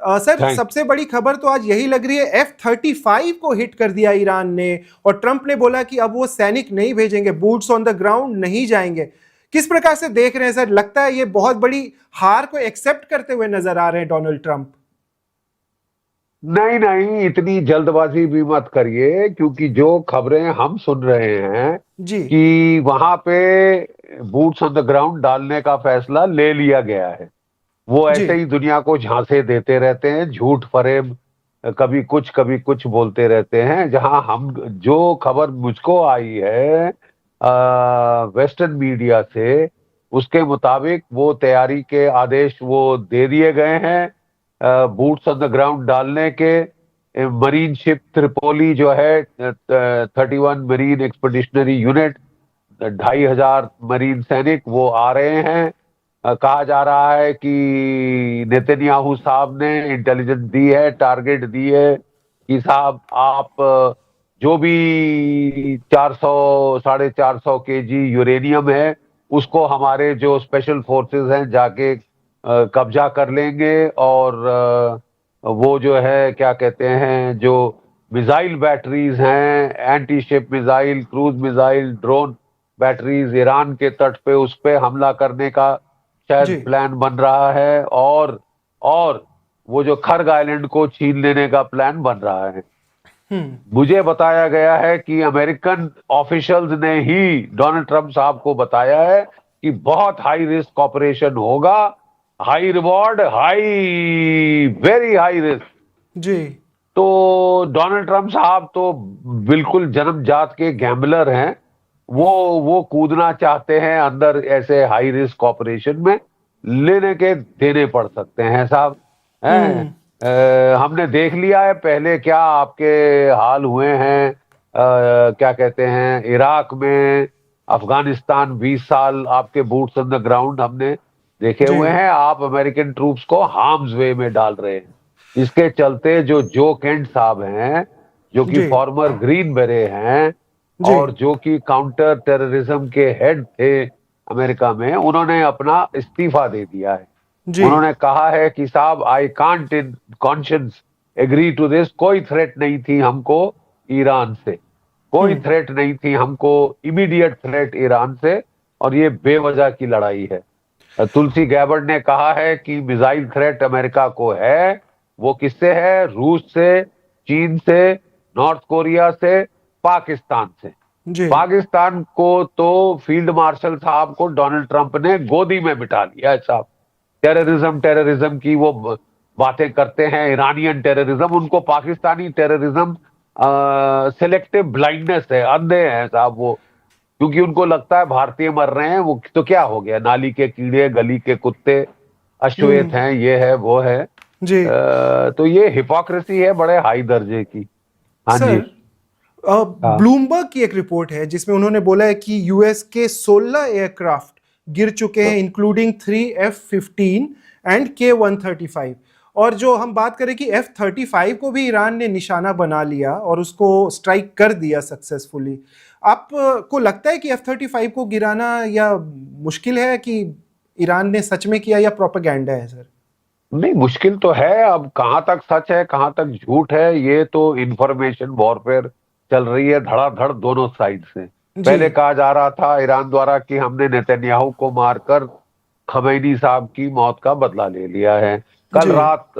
Sir, thank सबसे बड़ी खबर तो आज यही लग रही है, F-35 को हिट कर दिया ईरान ने, और ट्रंप ने बोला कि अब वो सैनिक नहीं भेजेंगे, बूट्स ऑन द ग्राउंड नहीं जाएंगे। किस प्रकार से देख रहे हैं सर? लगता है ये बहुत बड़ी हार को एक्सेप्ट करते हुए नजर आ रहे हैं डोनाल्ड ट्रंप। नहीं नहीं, इतनी जल्दबाजी भी मत करिए, क्योंकि जो खबरें हम सुन रहे हैं जी। कि वहां पे बूट्स ऑन द ग्राउंड डालने का फैसला ले लिया गया है। वो जी। ऐसे ही दुनिया को झांसे देते रहते हैं, झूठ फरेब, कभी कुछ बोलते रहते हैं। जहां हम, जो खबर मुझको आई है वेस्टर्न मीडिया से, उसके मुताबिक वो तैयारी के आदेश वो दे दिए गए हैं बूट्स ऑन द ग्राउंड डालने के। मरीन शिप त्रिपोली जो है, 31 मरीन एक्सपेडिशनरी यूनिट, 2,500 मरीन सैनिक वो आ रहे हैं। कहा जा रहा है कि नेतन्याहू साहब ने इंटेलिजेंस दी है, टारगेट दी है कि साहब आप जो भी 400 450 केजी यूरेनियम है, उसको हमारे जो स्पेशल फोर्सेस हैं जाके कब्जा कर लेंगे। और वो जो है क्या कहते हैं, जो मिसाइल बैटरीज हैं, anti ship missile, cruise missile, drone batteries, Iran के तट पे उस पे हमला करने का शायद जी। प्लान बन रहा है। और वो जो खर्ग आइलैंड को छीन लेने का प्लान बन रहा है। हम्म। मुझे बताया गया है कि अमेरिकन ऑफिशियल्स ने ही डोनाल्ड ट्रंप साहब को बताया है कि बहुत हाई रिस्क ऑपरेशन होगा, high reward, very high risk. जी। तो डोनाल्ड ट्रंप साहब तो बिल्कुल जन्मजात के गैम्बलर हैं। वो कूदना चाहते हैं अंदर ऐसे हाई रिस्क ऑपरेशन में, लेने के देने पड़ सकते हैं साहब। हैं, हम्म। हमने देख लिया है पहले क्या आपके हाल हुए हैं, क्या कहते हैं, इराक में, अफगानिस्तान, 20 साल आपके बूट्स ऑन द ग्राउंड हमने देखे जी। हुए हैं। आप अमेरिकन ट्रूप्स को हार्म्स वे में डाल रहे हैं। इसके चलते जो केंट साहब हैं, जो कि जी। फॉर्मर ग्रीन बेरे हैं, जी। और जो कि काउंटर टेररिज्म के हेड थे अमेरिका में, उन्होंने अपना इस्तीफा दे दिया है। जी। उन्होंने कहा है कि साहब I can't in conscience agree to this. कोई थ्रेट नहीं थी हमको ईरान से, कोई हम्म। थ्रेट नहीं थी हमको, इमीडिएट थ्रेट ईरान से, और ये बेवजह की लड़ाई है। तुलसी गैबर्ड ने कहा है कि मिसाइल थ्रेट अमेरिका को है। वो किससे है? रूस से, चीन से, नॉर्थ कोरिया से, पाकिस्तान से। जी। पाकिस्तान को तो फील्ड मार्शल साहब को डोनाल्ड ट्रंप ने गोदी में बिठा लिया है साहब। टेररिज्म टेररिज्म की वो बातें करते हैं, ईरानियन टेररिज्म, उनको पाकिस्तानी टेररिज्म सिलेक्टिव ब्लाइंडनेस है, अंधे हैं साहब वो। क्योंकि उनको लगता है भारतीय मर रहे हैं, वो तो क्या हो गया, नाली के कीड़े, गली के कुत्ते, अश्वेत हम्म। हैं, ये है वो है। जी। तो ये हिपोक्रेसी है बड़े हाई दर्जे की। हाँ जी। सर, हाँ ब्लूमबर्ग की एक रिपोर्ट है जिसमें उन्होंने बोला है कि यूएस के 16 एयरक्राफ्ट गिर चुके हैं, इंक्लूडिंग 3 F-15 एंड K-135। और जो हम बात करें कि F-35 को भी ईरान ने निशाना बना लिया और उसको स्ट्राइक कर दिया सक्सेसफुली। आपको लगता है कि F-35 को गिराना या मुश्किल है, कि ईरान ने सच में किया, या प्रोपेगेंडा है सर? नहीं, मुश्किल तो है। अब कहाँ तक सच है कहाँ तक झूठ है, ये तो इंफॉर्मेशन वॉरफेयर चल रही है धड़ाधड़ दोनों साइड से। जी। पहले कहा जा रहा था ईरान द्वारा कि हमने नेतन्याहू को मारकर खमैनी साहब की मौत का बदला ले लिया है। कल जी। रात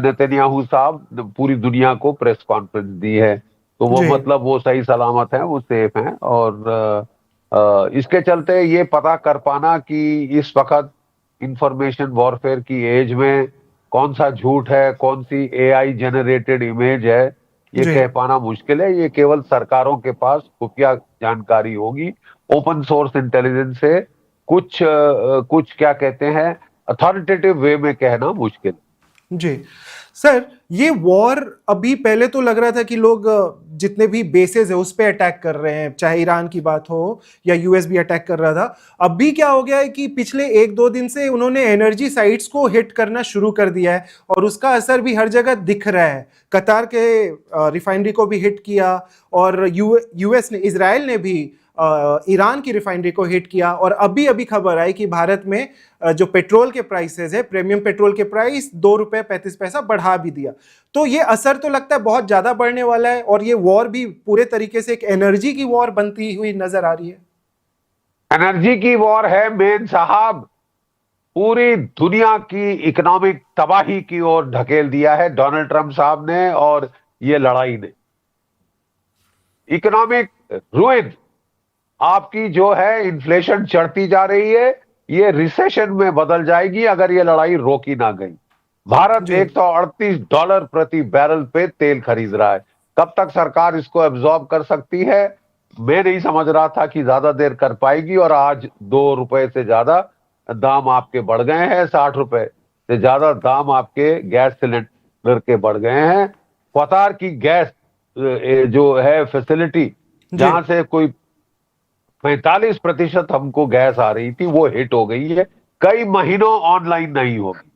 नेतन्याहू साहब पूरी दुनिया को प्रेस कॉन्फ्रेंस दी है। तो वो जी। मतलब वो सही सलामत हैं, वो सेफ हैं। और इसके चलते ये पता कर पाना कि इस वक्त इंफॉर्मेशन वॉरफेयर की एज में कौन सा झूठ है, कौन सी एआई जनरेटेड इमेज है, ये जी। कह पाना मुश्किल है। ये केवल सरकारों के पास खुफिया जानकारी होगी। ओपन सोर्स इंटेलिजेंस से कुछ क्या कहते हैं, अथॉरिटेटिव वे में कहना मुश्किल। जी। सर, ये वॉर अभी, पहले तो लग रहा था कि लोग जितने भी बेसेस है उस पे अटैक कर रहे हैं, चाहे ईरान की बात हो या यूएस भी अटैक कर रहा था। अभी क्या हो गया है कि पिछले 1-2 दिन से उन्होंने एनर्जी साइट्स को हिट करना शुरू कर दिया है, और उसका असर भी हर जगह दिख रहा है। कतार के रिफाइनरी को भी हिट किया, और यूएस ने, इजराइल ने भी ईरान की रिफाइनरी को हिट किया। और अभी अभी खबर आई कि भारत में जो पेट्रोल के प्राइसेस है, प्रीमियम पेट्रोल के प्राइस ₹2.35 बढ़ा भी दिया। तो ये असर तो लगता है बहुत ज्यादा बढ़ने वाला है, और ये वॉर भी पूरे तरीके से एक एनर्जी की वॉर बनती हुई नजर आ रही है। एनर्जी की वॉर है मेन साहब। पूरी दुनिया की इकोनॉमिक तबाही की ओर ढकेल दिया है डोनाल्ड ट्रंप साहब ने और ये लड़ाई ने। इकोनॉमिक रुइन, आपकी जो है इन्फ्लेशन चढ़ती जा रही है, ये रिसेशन में बदल जाएगी अगर ये लड़ाई रोकी ना गई। भारत जी। $138 प्रति बैरल पे तेल खरीद रहा है। कब तक सरकार इसको एब्जॉर्ब कर सकती है? मैं नहीं समझ रहा था कि ज्यादा देर कर पाएगी, और आज ₹2 से ज्यादा दाम आपके बढ़ गए हैं। ₹60 से ज्यादा दाम आपके गैस सिलेंडर के बढ़ गए हैं। क्वातार की गैस जो है फैसिलिटी, जहां से कोई 45% हमको गैस आ रही थी, वो हिट हो गई है। कई महीनों ऑनलाइन नहीं होगी।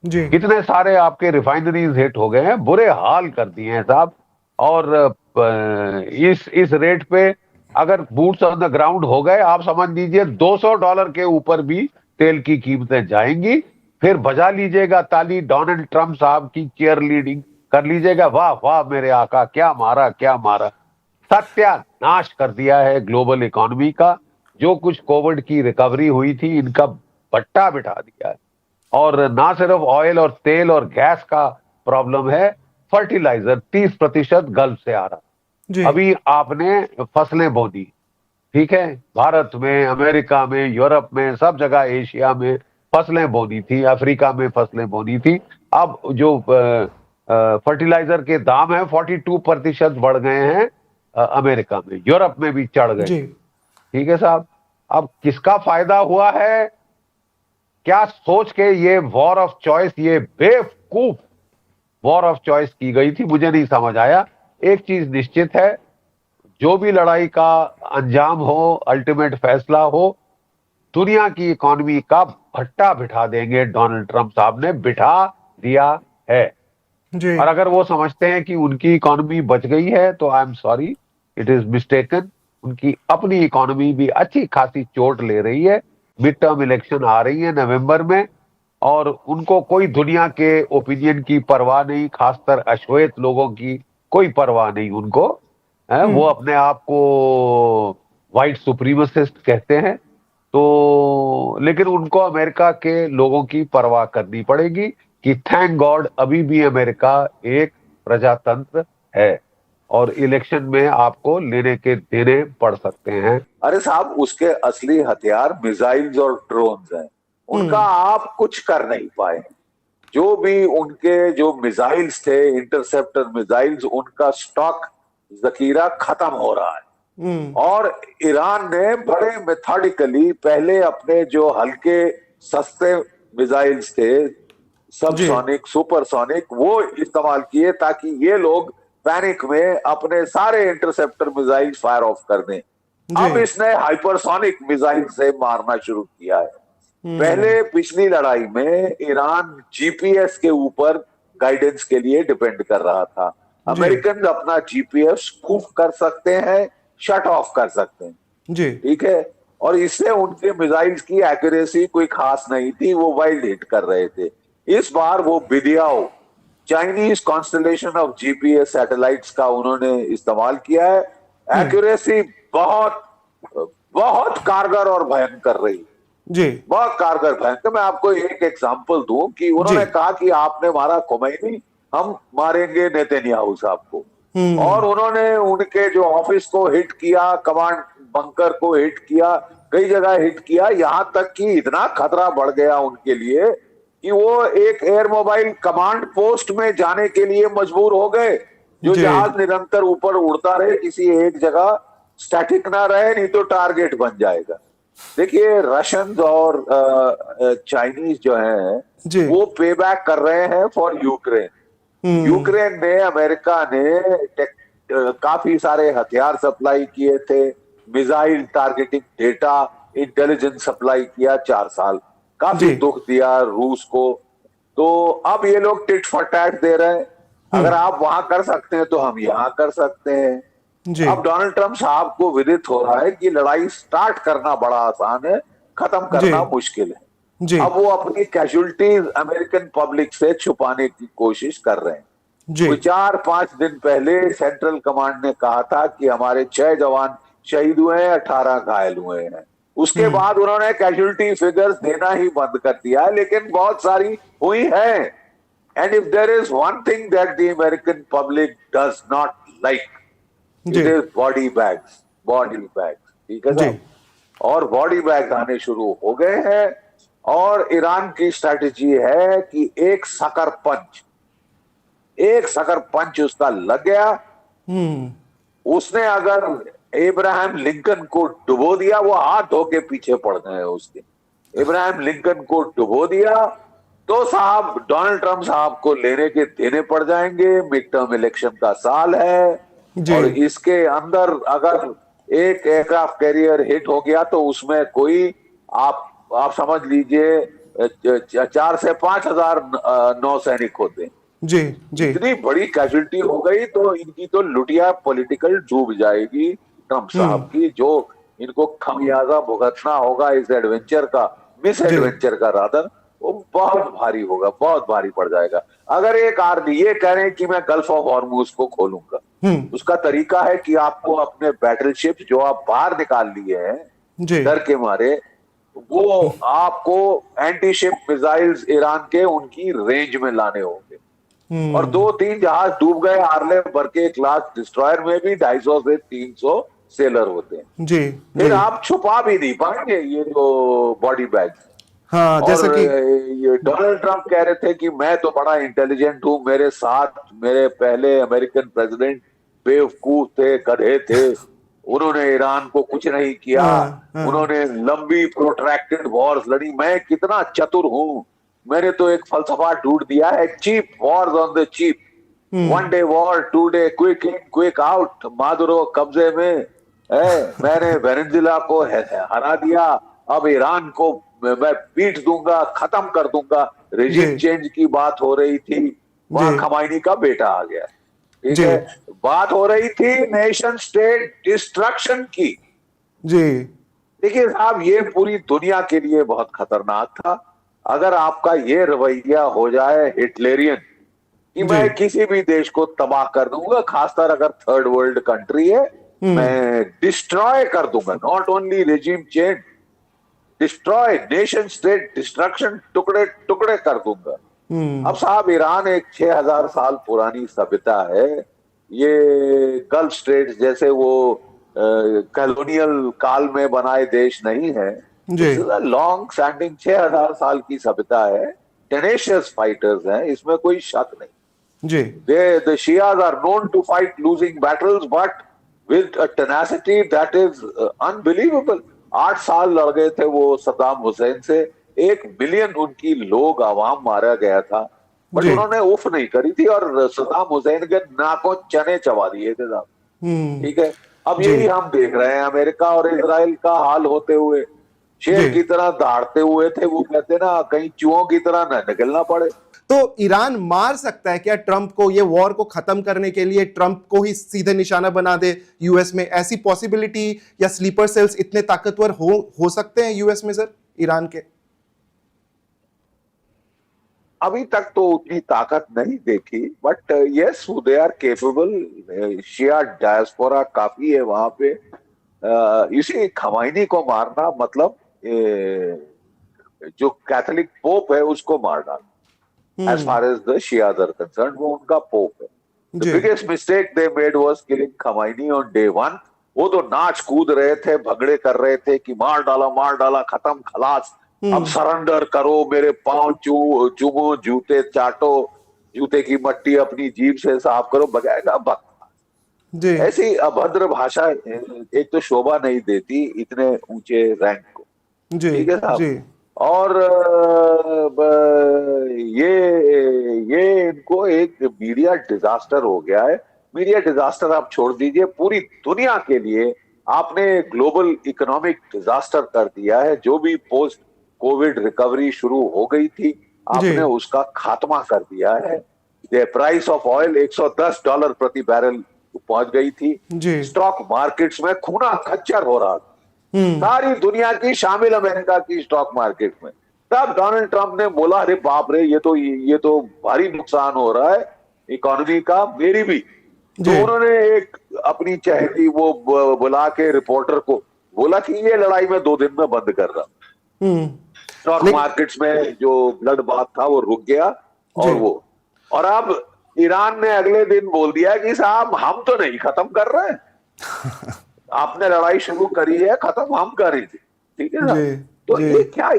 जी। कितने सारे आपके रिफाइनरीज हिट हो गए हैं, बुरे हाल कर दिए हैं साहब। और इस रेट पे अगर बूट्स ऑन द ग्राउंड हो गए, आप समझ लीजिए $200 के ऊपर भी तेल की कीमतें जाएंगी। फिर बजा लीजिएगा ताली, डोनाल्ड ट्रंप साहब की चेयर लीडिंग कर लीजिएगा, वाह वाह मेरे आका, क्या मारा क्या मारा। सत्यानाश कर दिया है ग्लोबल इकोनॉमी का। जो कुछ कोविड की रिकवरी हुई थी, इनका भट्टा बिठा दिया है। और ना सिर्फ ऑयल और तेल और गैस का प्रॉब्लम है, फर्टिलाइजर 30% गल्फ से आ रहा। जी। अभी आपने फसलें बोनी, ठीक है, भारत में, अमेरिका में, यूरोप में, सब जगह, एशिया में फसलें बोनी थी, अफ्रीका में फसलें बोनी थी। अब जो फर्टिलाइजर के दाम है 42% बढ़ गए हैं अमेरिका में, यूरोप में भी चढ़ गए। जी। ठीक है साहब, अब किसका फायदा हुआ है? क्या सोच के ये वॉर ऑफ चॉइस, ये बेवकूफ वॉर ऑफ चॉइस की गई थी, मुझे नहीं समझ आया। एक चीज निश्चित है, जो भी लड़ाई का अंजाम हो, अल्टीमेट फैसला हो, दुनिया की इकोनॉमी का भट्टा बिठा देंगे। डोनाल्ड ट्रंप साहब ने बिठा दिया है। जी। और अगर वो समझते हैं कि उनकी इकोनॉमी बच गई है, तो I am sorry, it is mistaken. उनकी अपनी इकोनॉमी भी अच्छी खासी चोट ले रही है। मिड टर्म इलेक्शन आ रही है नवंबर में, और उनको कोई दुनिया के ओपिनियन की परवाह नहीं, खासकर अश्वेत लोगों की कोई परवाह नहीं उनको। वो अपने आप को व्हाइट सुप्रीमसिस्ट कहते हैं। तो लेकिन उनको अमेरिका के लोगों की परवाह करनी पड़ेगी कि थैंक गॉड अभी भी अमेरिका एक प्रजातंत्र है, और इलेक्शन में आपको लेने के देने पड़ सकते हैं। अरे साहब, उसके असली हथियार मिसाइल्स और ड्रोन्स हैं, उनका आप कुछ कर नहीं पाए। जो भी उनके जो मिसाइल्स थे, इंटरसेप्टर मिसाइल्स, उनका स्टॉक जखीरा खत्म हो रहा है। और ईरान ने बड़े मेथोडिकली पहले अपने जो हल्के सस्ते मिसाइल्स थे, सबसोनिक, सुपरसोनिक, वो इस्तेमाल किए ताकि ये लोग पैनिक में अपने सारे इंटरसेप्टर मिसाइल फायर ऑफ कर दें। अब इसने हाइपरसोनिक मिसाइल से मारना शुरू किया है। पहले पिछली लड़ाई में ईरान जीपीएस के ऊपर गाइडेंस के लिए डिपेंड कर रहा था। अमेरिकन अपना जीपीएस स्पूफ कर सकते हैं, शट ऑफ कर सकते हैं जी। ठीक है, और इससे उनके मिसाइल्स की एक्यूरेसी कोई खास नहीं थी, वो वाइल्ड हिट कर रहे थे। इस बार वो BeiDou, Chinese constellation of GPS satellites का उन्होंने इस्तेमाल किया है। एक्यूरेसी बहुत बहुत कारगर और भयंकर रही जी। बहुत कारगर भयंकर। मैं आपको एक एग्जांपल दूं कि उन्होंने कहा कि आपने मारा खोमैनी, हम मारेंगे नेतन्याहू साहब को। और उन्होंने उनके जो ऑफिस को हिट किया, कमांड बंकर को हिट किया, कई जगह हिट किया, यहां तक कि इतना खतरा बढ़ गया उनके लिए कि वो एक एयर मोबाइल कमांड पोस्ट में जाने के लिए मजबूर हो गए। जो जहाज निरंतर ऊपर उड़ता रहे, किसी एक जगह स्टैटिक ना रहे, नहीं तो टारगेट बन जाएगा। देखिए, रशियंस और चाइनीज जो हैं वो पे बैक कर रहे हैं फॉर यूक्रेन। यूक्रेन में अमेरिका ने काफी सारे हथियार सप्लाई किए थे, missile targeting data, intelligence supply किया 4 साल, काफी दुख दिया रूस को। तो अब ये लोग टिट फॉर टैट दे रहे हैं। अगर आप वहां कर सकते हैं तो हम यहां कर सकते हैं। अब डोनाल्ड ट्रंप साहब को विदित हो रहा है कि लड़ाई स्टार्ट करना बड़ा आसान है, खत्म करना मुश्किल है। अब वो अपनी कैजुअलिटीज अमेरिकन पब्लिक से छुपाने की कोशिश कर रहे हैं। कोई 4-5 दिन पहले सेंट्रल कमांड ने कहा था कि हमारे 6 जवान शहीद हुए हैं, 18 घायल हुए हैं। उसके बाद उन्होंने कैजुअलिटी फिगर्स देना ही बंद कर दिया है, लेकिन बहुत सारी हुई है। And if there is one thing that the American public does not like, it is body bags. ठीक है साहब, और बॉडी बैग्स आने शुरू हो गए हैं। और ईरान की स्ट्रैटेजी है कि एक सकर पंच उसका लग गया। उसने अगर इब्राहिम लिंकन को डुबो दिया, वो हाथ धो के पीछे पड़ गए उसके। इब्राहिम लिंकन को डुबो दिया तो साहब डोनाल्ड ट्रंप साहब को लेने के देने पड़ जाएंगे। मिड टर्म इलेक्शन का साल है और इसके अंदर अगर एक एयरक्राफ्ट कैरियर हिट हो गया तो उसमें कोई आप समझ लीजिए 4 से 5 हजार नौसैनिक होते हैं। इतनी बड़ी कैजुअलिटी हो गई तो इनकी तो लुटिया पॉलिटिकल डूब जाएगी ट्रंप साहब की। जो इनको खमियाजा भुगतना होगा इस एडवेंचर का, मिस एडवेंचर का रादर, वो बहुत भारी होगा, बहुत भारी पड़ जाएगा। अगर एक आर्मी ये कह रहे हैं कि मैं गल्फ ऑफ हॉर्मुज को खोलूंगा, उसका तरीका है कि आपको अपने बैटलशिप जो आप बाहर निकाल लिए हैं डर के मारे, वो आपको एंटी शिप मिसाइल्स ईरान के उनकी रेंज में लाने होंगे। और 2-3 जहाज डूब गए। आर्ले बर्के क्लास डिस्ट्रॉयर में भी 250 से 300 सेलर होते हैं। फिर आप छुपा भी नहीं पाएंगे ये जो बॉडी बैग। हाँ, जैसा कि ये डोनाल्ड ट्रंप कह रहे थे कि मैं तो बड़ा इंटेलिजेंट हूं, मेरे साथ मेरे पहले अमेरिकन प्रेसिडेंट बेवकूफ थे, गधे थे, उन्होंने ईरान को कुछ नहीं किया। उन्होंने लंबी प्रोट्रैक्टेड वॉर्स लड़ी, मैं कितना चतुर हूं, मैंने तो एक फलसफा ढूंढ दिया है, cheap wars on the cheap, 1 day war 2 day quick in quick out, Maduro कब्जे में है, मैंने वेनेजुएला को हरा दिया, अब ईरान को मैं पीट दूंगा, खत्म कर दूंगा। रेजिम चेंज की बात हो रही थी, वहां खमाइनी का बेटा आ गया। ठीक है, बात हो रही थी नेशन स्टेट डिस्ट्रक्शन की। देखिए साहब, ये पूरी दुनिया के लिए बहुत खतरनाक था। अगर आपका ये रवैया हो जाए हिटलेरियन कि मैं किसी भी देश को तबाह कर दूंगा, खासकर अगर थर्ड वर्ल्ड कंट्री है, मैं डिस्ट्रॉय कर दूंगा, not only regime change, destroy, nation state destruction, टुकड़े टुकड़े कर दूंगा। अब साहब ईरान एक 6000 साल पुरानी सभ्यता है। ये गल्फ स्टेट जैसे वो कॉलोनियल काल में बनाए देश नहीं है। लॉन्ग स्टैंडिंग 6000 साल की सभ्यता है। टेनेशियस फाइटर्स हैं, इसमें कोई शक नहीं। The Shias are known to fight losing battles, but with a tenacity that is unbelievable. 8 साल लड़ गए थे वो सद्दाम हुसैन से, 1 मिलियन उनकी लोग आवाम मारा गया था, बट उन्होंने उफ नहीं करी थी और सद्दाम हुसैन के नाकों चने चबा दिए थे साहब। ठीक है, अब यही हम देख रहे हैं अमेरिका और इजराइल का हाल होते हुए। शेर की तरह दहाड़ते हुए थे, वो कहते ना कहीं चूहों की तरह न निकलना पड़े। तो ईरान मार सकता है क्या ट्रंप को? ये वॉर को खत्म करने के लिए ट्रंप को ही सीधे निशाना बना दे यूएस में, ऐसी पॉसिबिलिटी या स्लीपर सेल्स इतने ताकतवर हो सकते हैं यूएस में सर ईरान के? अभी तक तो उतनी ताकत नहीं देखी, but yes they are capable. Shia diaspora काफी है वहां पे। इसी खमाइनी को मारना मतलब जो कैथोलिक पोप है उसको मार डालना। As far as the Shias are concerned, वो उनका पोप है। The biggest mistake they made was killing Khamenei on day 1। वो तो नाच कूद रहे थे, भगड़े कर रहे थे कि मार डाला, खत्म, खलास, अब सरेंडर करो, मेरे पांव चूमो, जूते चाटो, जूते की मट्टी अपनी जीभ से साफ करो, बगाएगा बकवास। ऐसी अभद्र भाषा एक तो शोभा नहीं देती इतने ऊंचे रैंक को। ठीक है साहब, और ये इनको एक मीडिया डिजास्टर हो गया है। मीडिया डिजास्टर आप छोड़ दीजिए, पूरी दुनिया के लिए आपने ग्लोबल इकोनॉमिक डिजास्टर कर दिया है। जो भी पोस्ट कोविड रिकवरी शुरू हो गई थी, आपने उसका खात्मा कर दिया है। द प्राइस ऑफ ऑयल $110 प्रति बैरल पहुंच गई थी। जी। स्टॉक मार्केट्स में खूना खच्चर हो रहा था, सारी दुनिया की शामिल अमेरिका की स्टॉक मार्केट में। तब डोनाल्ड ट्रंप ने बोला, अरे बाप रे, ये तो भारी नुकसान हो रहा है इकोनॉमी का, मेरी भी। तो जी। उन्होंने एक अपनी चहेती वो बुला के रिपोर्टर को बोला कि ये लड़ाई मैं 2 दिन में बंद कर रहा हूं। हम्म। स्टॉक लेकिन मार्केट्स में जो ब्लड बाथ था वो रुक गया। जी। और अब ईरान ने अगले दिन बोल दिया कि साहब हम तो नहीं खत्म कर रहे हैं, आपने लड़ाई शुरू करी है, खत्म हम करेंगे, ठीक है ना। जी। तो जी।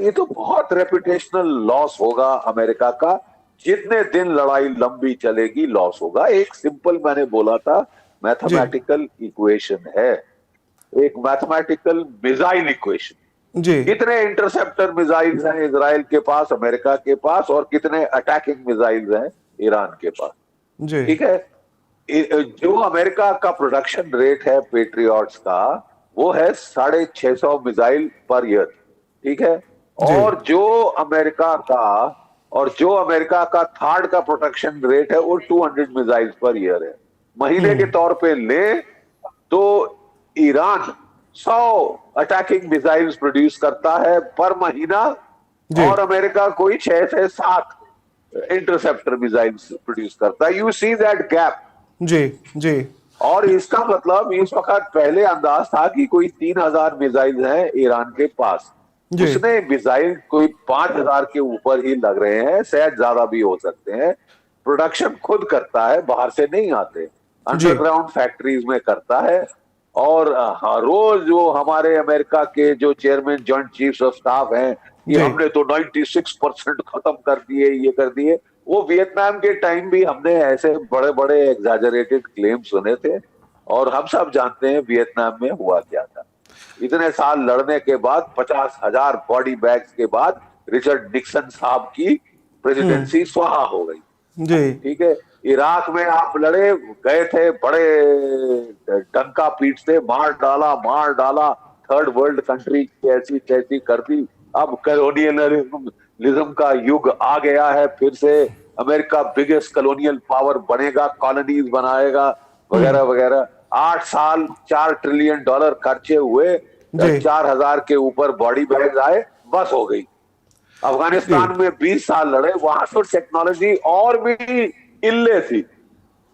ये तो बहुत रेपुटेशनल लॉस होगा अमेरिका का। जितने दिन लड़ाई लंबी चलेगी लॉस होगा। एक सिंपल मैंने बोला था मैथमेटिकल इक्वेशन है, एक मैथमेटिकल मिसाइल इक्वेशन। जी। कितने इंटरसेप्टर मिसाइल्स हैं इजराइल के पास, अमेरिका के पास, और कितने अटैकिंग मिसाइल्स हैं ईरान के पास, जी। ठीक है। जो अमेरिका का प्रोडक्शन रेट है पेट्रियट्स का, वो है 650 मिसाइल पर ईयर, ठीक है। जी। और जो अमेरिका का थर्ड का प्रोडक्शन रेट है वो 200 मिसाइल्स पर ईयर है। महीने के तौर पे ले तो ईरान 100 अटैकिंग मिसाइल्स प्रोड्यूस करता है पर महीना, जी। और अमेरिका कोई 6 से 7 इंटरसेप्टर मिसाइल्स प्रोड्यूस करता है। You see that gap. जी। जी। और इसका मतलब इस वक्त पहले अंदाज था कि कोई 3000 मिसाइल हैं ईरान के पास। जी। उसने मिसाइल कोई 5000 के ऊपर ही लग रहे हैं, शायद ज्यादा भी हो सकते हैं। प्रोडक्शन खुद करता है, बाहर से नहीं आते, अंडरग्राउंड फैक्ट्रीज में करता है। और रोज जो हमारे अमेरिका के जो chairman joint chiefs of staff हैं कि जी। हमने तो 96% खत्म कर दिए, ये कर दिए, वो वियतनाम के टाइम भी हमने ऐसे बड़े बड़े एग्जैजरेटेड क्लेम सुने थे। और हम सब जानते हैं वियतनाम में हुआ क्या था। इतने साल लड़ने के बाद 50,000 बॉडी बैग्स के बाद रिचर्ड निक्सन साहब की प्रेसिडेंसी स्वाहा हो गई, जी। ठीक है। इराक में आप लड़े गए थे, बड़े डंका पीटते, मार डाला, थर्ड वर्ल्ड कंट्री कैसी कैसी कर दी। अब कॉलोनियलिज्म का युग आ गया है फिर से। अमेरिका बिगेस्ट कॉलोनियल पावर बनेगा, कॉलोनीज बनाएगा, वगैरह वगैरह। 8 साल $4 ट्रिलियन खर्चे हुए, जी। 4000 के ऊपर बॉडी बैग आए, बस हो गई। अफगानिस्तान में 20 साल लड़े, वहां तो टेक्नोलॉजी और भी इल्ले थी,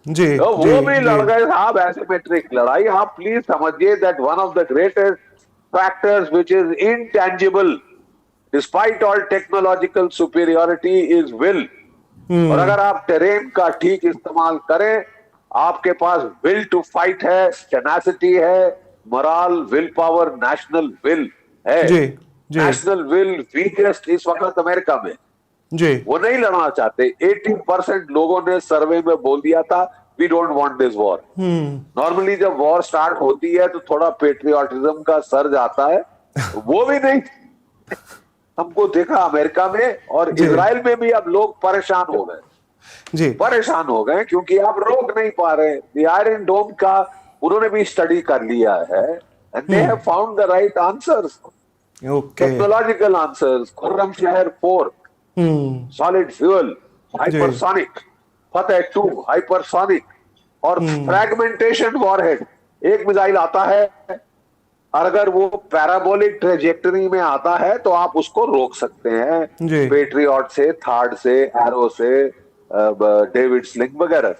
जी। तो जी। वो भी लड़ जी। गए साहब, एसिमेट्रिक लड़ाई। आप प्लीज समझिए that one of the greatest factors which is intangible despite all technological superiority is will. और अगर आप टेरेन का ठीक इस्तेमाल करें, आपके पास विल टू फाइट है, टेनासिटी है, moral, will power, national will है। जी। जी। नेशनल विल वीकेस्ट इस वक्त अमेरिका में, जी। वो नहीं लड़ना चाहते। 80% लोगों ने सर्वे में बोल दिया था we don't want this war. Normally जब वॉर स्टार्ट होती है तो थोड़ा पेट्रियोटिज्म का सर्ज आता है, वो भी नहीं हमको देखा अमेरिका में। और इजराइल में भी अब लोग परेशान हो गए, जी। परेशान हो गए, क्योंकि आप रोक नहीं पा रहे। आयरन डोम का उन्होंने भी स्टडी कर लिया है, and they have found the right answers, okay. Technological answers. Khurram शहर 4 सॉलिड फ्यूल हाइपरसोनिक, फतेह 2 हाइपरसोनिक, और फ्रैगमेंटेशन वॉरहेड। एक मिसाइल आता है, और अगर वो पैराबोलिक ट्रेजेक्टरी में आता है तो आप उसको रोक सकते हैं, पेट्रियट से, थार्ड से, एरो से, डेविड स्लिंग वगैरह।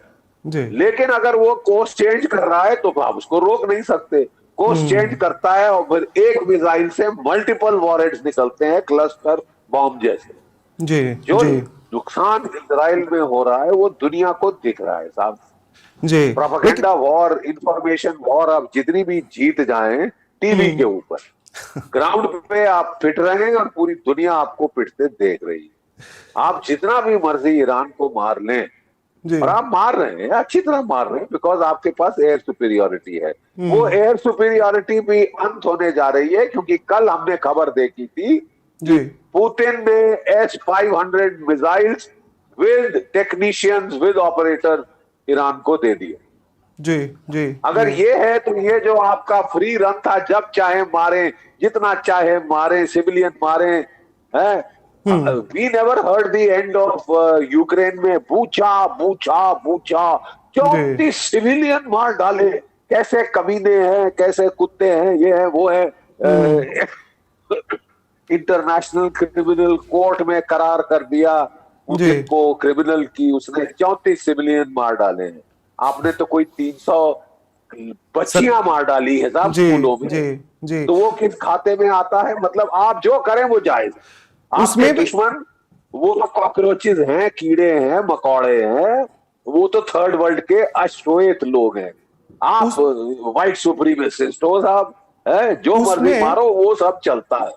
लेकिन अगर वो कोर्स चेंज कर रहा है तो आप उसको रोक नहीं सकते। कोर्स चेंज करता है और फिर एक मिसाइल से मल्टीपल वॉरहेड्स निकलते हैं, क्लस्टर बॉम्ब जैसे। जो नुकसान इजराइल में हो रहा है वो दुनिया को दिख रहा है साहब। प्रोपेगेंडा वॉर, इंफॉर्मेशन वॉर, आप जितनी भी जीत जाएं टीवी के ऊपर, ग्राउंड पे आप पिट रहे हैं और पूरी दुनिया आपको पिटते देख रही है। आप जितना भी मर्जी ईरान को मार लें, और आप मार रहे हैं, अच्छी तरह मार रहे हैं, बिकॉज आपके पास एयर सुपीरियोरिटी है। वो एयर सुपीरियोरिटी भी अंत होने जा रही है, क्योंकि कल हमने खबर देखी थी पुतिन ने S-500 missiles with technicians, with operator Iran को दे दिए। जी। अगर ये है तो ये जो आपका फ्री रन था, जब चाहे मारे, जितना चाहे मारे, सिविलियन मारे, हैं, we never heard the end of Ukraine में बूचा बूचा बूचा 34 सिविलियन मार डाले, कैसे कमीने हैं, कैसे कुत्ते हैं, ये है वो है। इंटरनेशनल क्रिमिनल कोर्ट में करार कर दिया उनको क्रिमिनल की, उसने 34 सिविलियन मार डाले हैं। आपने तो कोई 300 बच्चियां मार डाली है साहब स्कूलों में। तो वो किस खाते में आता है? मतलब आप जो करें वो जायज। आपके दुश्मन वो तो कॉकरोचेस हैं, कीड़े हैं, मकोड़े हैं, वो तो थर्ड वर्ल्ड के अश्वेत लोग हैं। आप व्हाइट सुप्रीमेसिस्ट हो साहब, है जो मर्जी मारो, वो सब चलता है।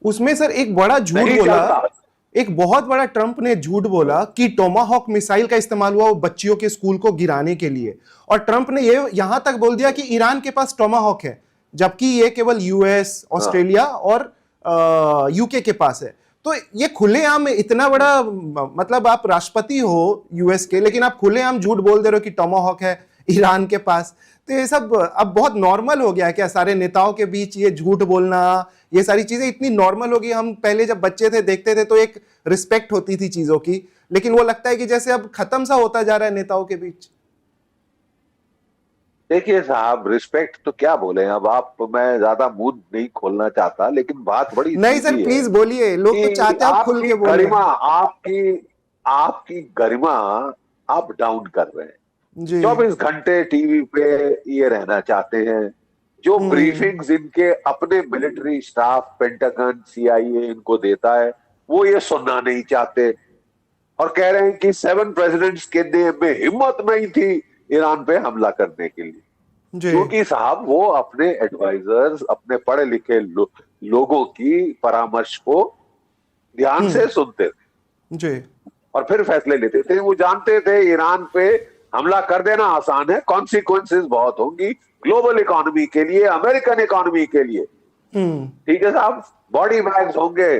उसमें सर एक बड़ा झूठ बोला, एक बहुत बड़ा ट्रंप ने झूठ बोला कि टोमाहॉक मिसाइल का इस्तेमाल हुआ वो बच्चियों के स्कूल को गिराने के लिए, और ट्रंप ने ये यहां तक बोल दिया कि ईरान के पास टोमाहॉक है, जबकि ये केवल यूएस, ऑस्ट्रेलिया और यूके के पास है। तो ये खुलेआम इतना बड़ा, मतलब आप राष्ट्रपति हो यूएस के, लेकिन आप खुलेआम झूठ बोल दे रहे हो कि टोमाहॉक है ईरान के पास। तो ये सब अब बहुत नॉर्मल हो गया है क्या सारे नेताओं के बीच ये झूठ बोलना, ये सारी चीजें इतनी नॉर्मल हो गई। हम पहले जब बच्चे थे देखते थे तो एक रिस्पेक्ट होती थी चीजों की, लेकिन वो लगता है कि जैसे अब खत्म सा होता जा रहा है नेताओं के बीच। देखिए साहब, रिस्पेक्ट तो क्या बोले अब आप, मैं ज्यादा मुंह नहीं खोलना चाहता, लेकिन बात बड़ी नहीं सर प्लीज बोलिए, लोग तो चाहते हैं आप खुल के बोलिए। गरिमा, आपकी गरिमा आप डाउन कर रहे हैं। 24 घंटे टीवी पे ये रहना चाहते हैं। जो ब्रीफिंग्स इनके अपने मिलिट्री स्टाफ, पेंटागन, CIA इनको देता है, वो ये सुनना नहीं चाहते, और कह रहे हैं कि 7 प्रेसिडेंट्स के में हिम्मत नहीं थी ईरान पे हमला करने के लिए, क्योंकि साहब वो अपने एडवाइजर्स, अपने पढ़े लिखे लोगों की परामर्श को ध्यान से सुनते थे और फिर फैसले लेते थे। वो जानते थे ईरान पे हमला कर देना आसान है, कॉन्सिक्वेंसेस बहुत होंगी ग्लोबल इकोनॉमी के लिए, अमेरिकन इकोनॉमी के लिए। ठीक है साहब, बॉडी बैग्स होंगे,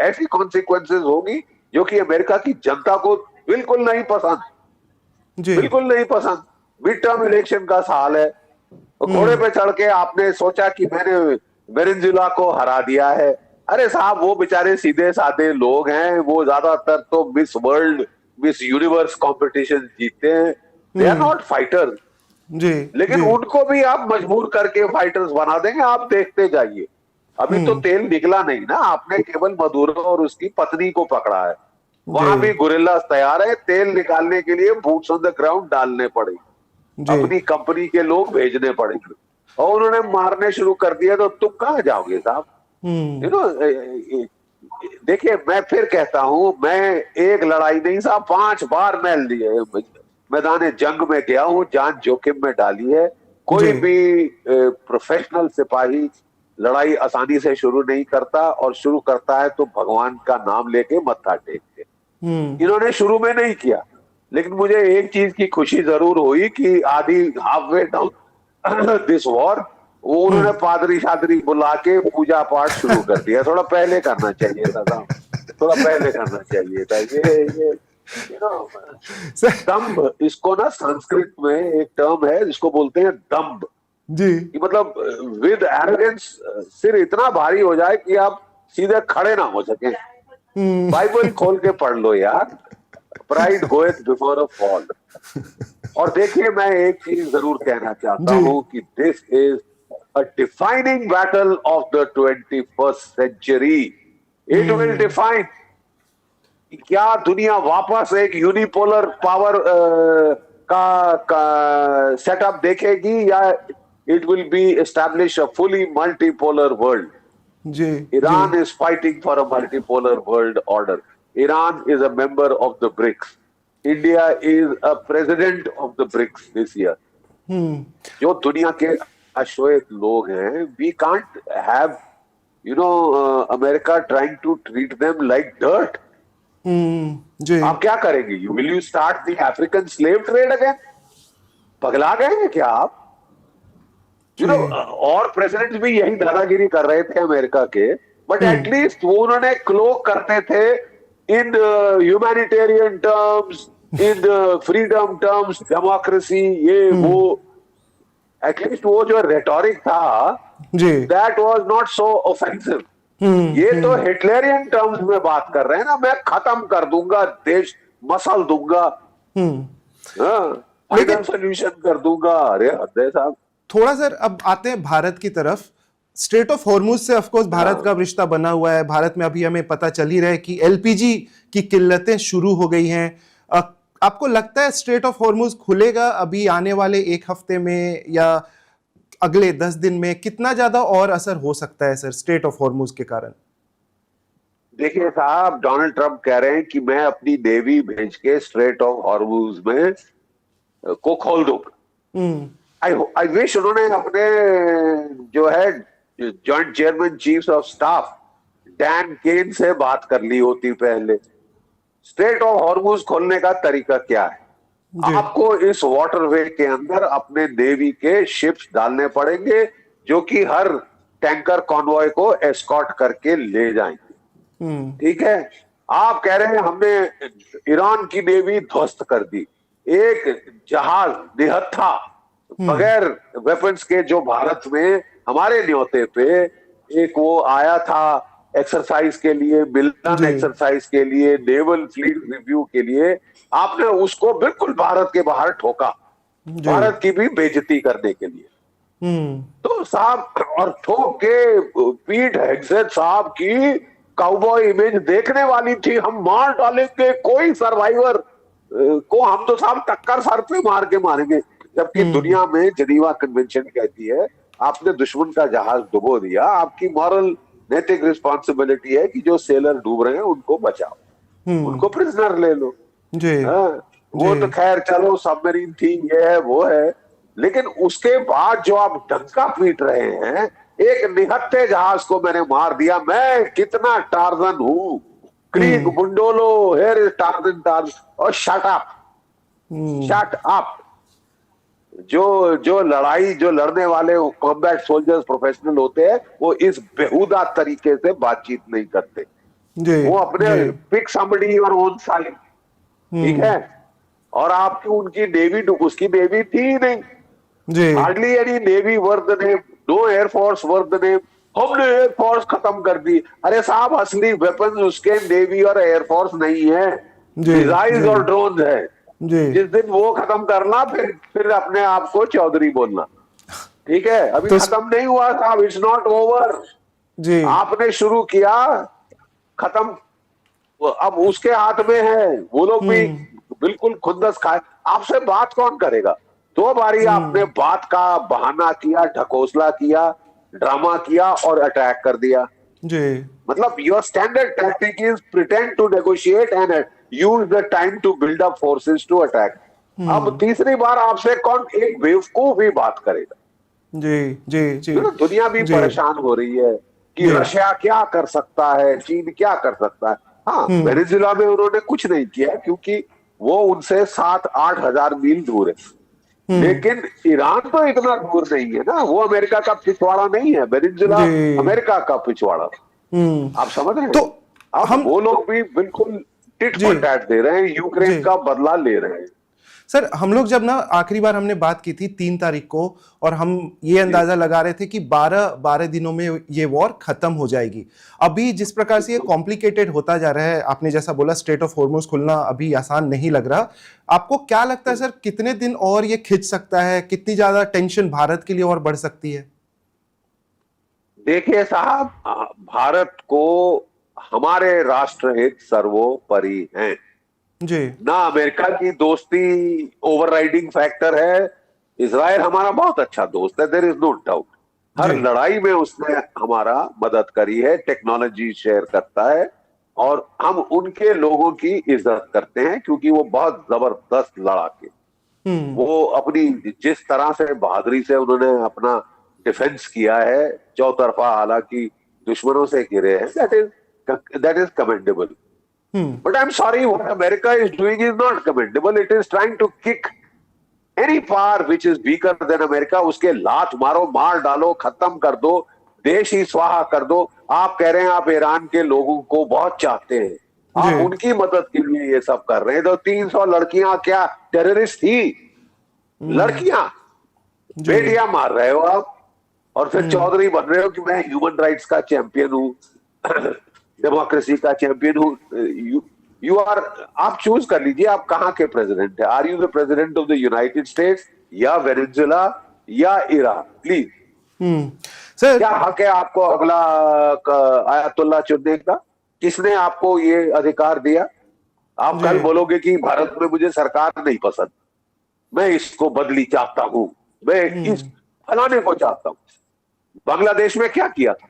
ऐसी कॉन्सिक्वेंसेस होगी जो कि अमेरिका की जनता को बिल्कुल नहीं पसंद, बिल्कुल नहीं पसंद। मिड टर्म इलेक्शन का साल है, तो घोड़े पे चढ़ के आपने सोचा कि मैंने वेनेजुएला को हरा दिया है। अरे साहब, वो बेचारे सीधे साधे लोग हैं, वो ज्यादातर तो miss world, miss universe competition जीतते हैं, दे आर नॉट फाइटर्स। लेकिन उनको भी आप मजबूर करके फाइटर्स बना देंगे, आप देखते जाइए। अभी तो तेल निकला नहीं ना, आपने केवल मदुरो और उसकी पत्नी को पकड़ा है, वहां भी गुरिल्ला तैयार है, तेल निकालने के लिए बूट्स ऑन द ग्राउंड डालने पड़ेंगे, अपनी कंपनी के लोग भेजने पड़ेंगे, और उन्होंने मारने शुरू कर दिया तो तुम कहां जाओगे साहब? यू नो, देखिए मैं फिर कहता हूं, मैं एक लड़ाई नहीं साहब 5 बार मैं मैदान जंग में गया हूं, जान जोखिम में डाली है। कोई भी प्रोफेशनल सिपाही लड़ाई आसानी से शुरू नहीं करता, और शुरू करता है तो भगवान का नाम लेके मत्था टेक के। इन्होंने शुरू में नहीं किया, लेकिन मुझे एक चीज की खुशी जरूर हुई कि आधी half way down this war वो उन्होंने पादरी शादरी बुला के पूजा पाठ शुरू कर दिया। थोड़ा पहले करना चाहिए था साहब, थोड़ा पहले करना चाहिए था। ये दम्भ, इसको ना संस्कृत में एक टर्म है जिसको बोलते हैं दम्भ जी, मतलब विद एरोगेंस सिर इतना भारी हो जाए कि आप सीधे खड़े ना हो सके। बाइबल खोल के पढ़ लो यार, प्राइड गोएथ बिफोर अ फॉल। और देखिए, मैं एक चीज जरूर कहना चाहता हूं कि this is a defining battle of the 21st century. It will define क्या दुनिया वापस एक यूनिपोलर पावर का सेटअप देखेगी, या it will be establish a fully multipolar world. Iran is fighting for a multipolar world order. Iran is a member of the BRICS. India is a president of the BRICS this year. जो दुनिया के अश्वेत लोग हैं, we can't have, you know, America trying to treat them like dirt. आप क्या करेंगे? Will you start the African slave trade again? पगला गए हैं क्या आप? और प्रेसिडेंट भी यही दादागिरी कर रहे थे अमेरिका के, बट एटलीस्ट वो उन्होंने क्लोक करते थे in humanitarian terms, in freedom terms, democracy, ये वो। एटलीस्ट वो जो रेटोरिक था, that was not so offensive. ये तो हिटलरियन टर्म्स में बात कर रहे हैं ना, मैं खत्म कर दूंगा देश, मसल दूंगा, लेकिन सोल्यूशन कर दूंगा। अरे हृदय साहब, थोड़ा सर अब आते हैं भारत की तरफ। स्ट्रेट ऑफ हॉर्मुज से ऑफ कोर्स भारत का रिश्ता बना हुआ है। भारत में अभी हमें पता चल ही रहा है कि एलपीजी की किल्लतें शुरू हो गई हैं। आपको लगता है स्ट्रेट ऑफ हॉर्मुज खुलेगा अभी आने वाले एक हफ्ते में या अगले 10 दिन में? कितना ज्यादा और असर हो सकता है सर स्ट्रेट ऑफ हॉर्मुज के कारण? देखिए साहब, डोनाल्ड ट्रंप कह रहे हैं कि मैं अपनी नेवी भेज के स्ट्रेट ऑफ हॉर्मुज में को खोल दूंगा। आई विश उन्होंने अपने जो है joint chairman chief of staff Dan Caine से बात कर ली होती पहले। स्ट्रेट ऑफ हॉर्मुज खोलने का तरीका क्या है? आपको इस वाटरवे के अंदर अपने नेवी के शिप्स डालने पड़ेंगे जो कि हर टैंकर कॉन्वॉय को एस्कॉर्ट करके ले जाएंगे। ठीक है, आप कह रहे हैं हमने ईरान की नेवी ध्वस्त कर दी, एक जहाज निहत्था बगैर वेपन्स के जो भारत में हमारे न्योते पे एक वो आया था एक्सरसाइज के लिए, मिलन एक्सरसाइज के लिए, नेवल फ्लीट रिव्यू के लिए, आपने उसको बिल्कुल भारत के बाहर ठोका, भारत की भी बेइज्जती करने के लिए। तो साहब, और ठोक के पीट हेग्सेट साहब की काउबॉय इमेज देखने वाली थी, हम मार डालेंगे कोई सर्वाइवर को, हम तो साहब टक्कर सर पे मार के मारेंगे। जबकि दुनिया में जेनीवा कन्वेंशन कहती है आपने दुश्मन का जहाज डुबो दिया, आपकी मॉरल नैतिक रिस्पॉन्सिबिलिटी है कि जो सेलर डूब रहे हैं उनको बचाओ, उनको प्रिजनर ले लो। वो तो खैर चलो सबमरीन थी, ये है वो है, लेकिन उसके बाद जो आप डंका पीट रहे हैं, एक निहत्थे जहाज को मैंने मार दिया, मैं कितना टार्जन हूं, क्रीक बुंडोलो, हियर इज टार्जन टार्जन, और शट अप, शट अप। जो लड़ाई, जो लड़ने वाले कॉम्बैट सोल्जर्स प्रोफेशनल होते हैं, वो इस बेहुदा तरीके से बातचीत नहीं करते। वो अपने पिक समबडी और ओन साइड, ठीक है। और आपकी उनकी नेवी, उसकी नेवी थी ही नहीं, hardly any navy worth the name, no air force worth the name, हमने एयरफोर्स खत्म कर दी। अरे साहब, असली वेपन उसके नेवी और एयरफोर्स नहीं है, मिसाइल्स और ड्रोन है। जिस दिन वो खत्म करना, फिर अपने आप को चौधरी बोलना, ठीक है। अभी तो खत्म नहीं हुआ साहब, इट्स नॉट ओवर। आपने शुरू किया, खत्म अब उसके हाथ में है, वो लोग भी बिल्कुल खुंदस खाए। आपसे बात कौन करेगा? 2 बारी आपने बात का बहाना किया, ढकोसला किया, ड्रामा किया और अटैक कर दिया। मतलब your standard tactic is pretend to negotiate and use the time to build up forces to attack. अब तीसरी बार आपसे कौन एक बेवकूफ भी बात करेगा? जी। दुनिया भी परेशान हो रही है कि रशिया क्या कर सकता है, चीन क्या कर सकता है। हाँ, वेनेजुएला में उन्होंने कुछ नहीं किया क्योंकि वो उनसे 7-8 हजार मील दूर है। लेकिन ईरान तो इतना दूर नहीं है ना, वो अमेरिका का पिछवाड़ा नहीं है, वेनेजुएला अमेरिका का पिछवाड़ा। आप समझ रहे हैं? तो अब वो लोग भी बिल्कुल टिट फॉर टैट दे रहे हैं, यूक्रेन का बदला ले रहे हैं। सर, हम लोग जब ना आखिरी बार हमने बात की थी 3 तारीख को, और हम ये अंदाजा लगा रहे थे कि 12 दिनों में ये वॉर खत्म हो जाएगी। अभी जिस प्रकार से ये कॉम्प्लिकेटेड होता जा रहा है, आपने जैसा बोला स्ट्रेट ऑफ हॉर्मुज खुलना अभी आसान नहीं लग रहा। आपको क्या लगता है सर, कितने दिन और ये खिंच सकता है? कितनी ज्यादा टेंशन भारत के लिए और बढ़ सकती है? देखिए साहब, भारत को हमारे राष्ट्रहित सर्वोपरि हैं ना। अमेरिका की दोस्ती ओवरराइडिंग फैक्टर है। इजराइल हमारा बहुत अच्छा दोस्त है, देयर इज नो डाउट। हर लड़ाई में उसने हमारा मदद करी है, टेक्नोलॉजी शेयर करता है, और हम उनके लोगों की इज्जत करते हैं क्योंकि वो बहुत जबरदस्त लड़ाके। वो अपनी जिस तरह से बहादुरी से उन्होंने अपना डिफेंस किया है चौतरफा, हालांकि दुश्मनों से घिरे हैं, that is commendable. But I'm sorry, what America is doing is not commendable. It is trying to kick any power which is weaker than America. उसके लात मारो, मार डालो, खत्म कर दो, देश ही स्वाहा कर दो। आप कह रहे हैं आप ईरान के लोगों को बहुत चाहते हैं, आप उनकी मदद के लिए ये सब कर रहे हैं। तो 300 लड़कियां क्या टेररिस्ट थी? लड़कियां, बेटियां मार रहे हो आप, और फिर चौधरी बन रहे हो कि मैं ह्यूमन राइट्स का चैंपियन हूं। डेमोक्रेसी का चैंपियन हूँ। यू आर, आप चूज कर लीजिए आप कहाँ के प्रेसिडेंट है। Are you the president of the United States या वेनेजुएला या ईरान? प्लीज, सर क्या हक है आपको अगला आयतुल्ला चुनने का? किसने आपको ये अधिकार दिया? आप जी कल बोलोगे कि भारत में मुझे सरकार नहीं पसंद, मैं इसको बदली चाहता हूं, मैं इस फलाने को चाहता हूं। बांग्लादेश में क्या किया था?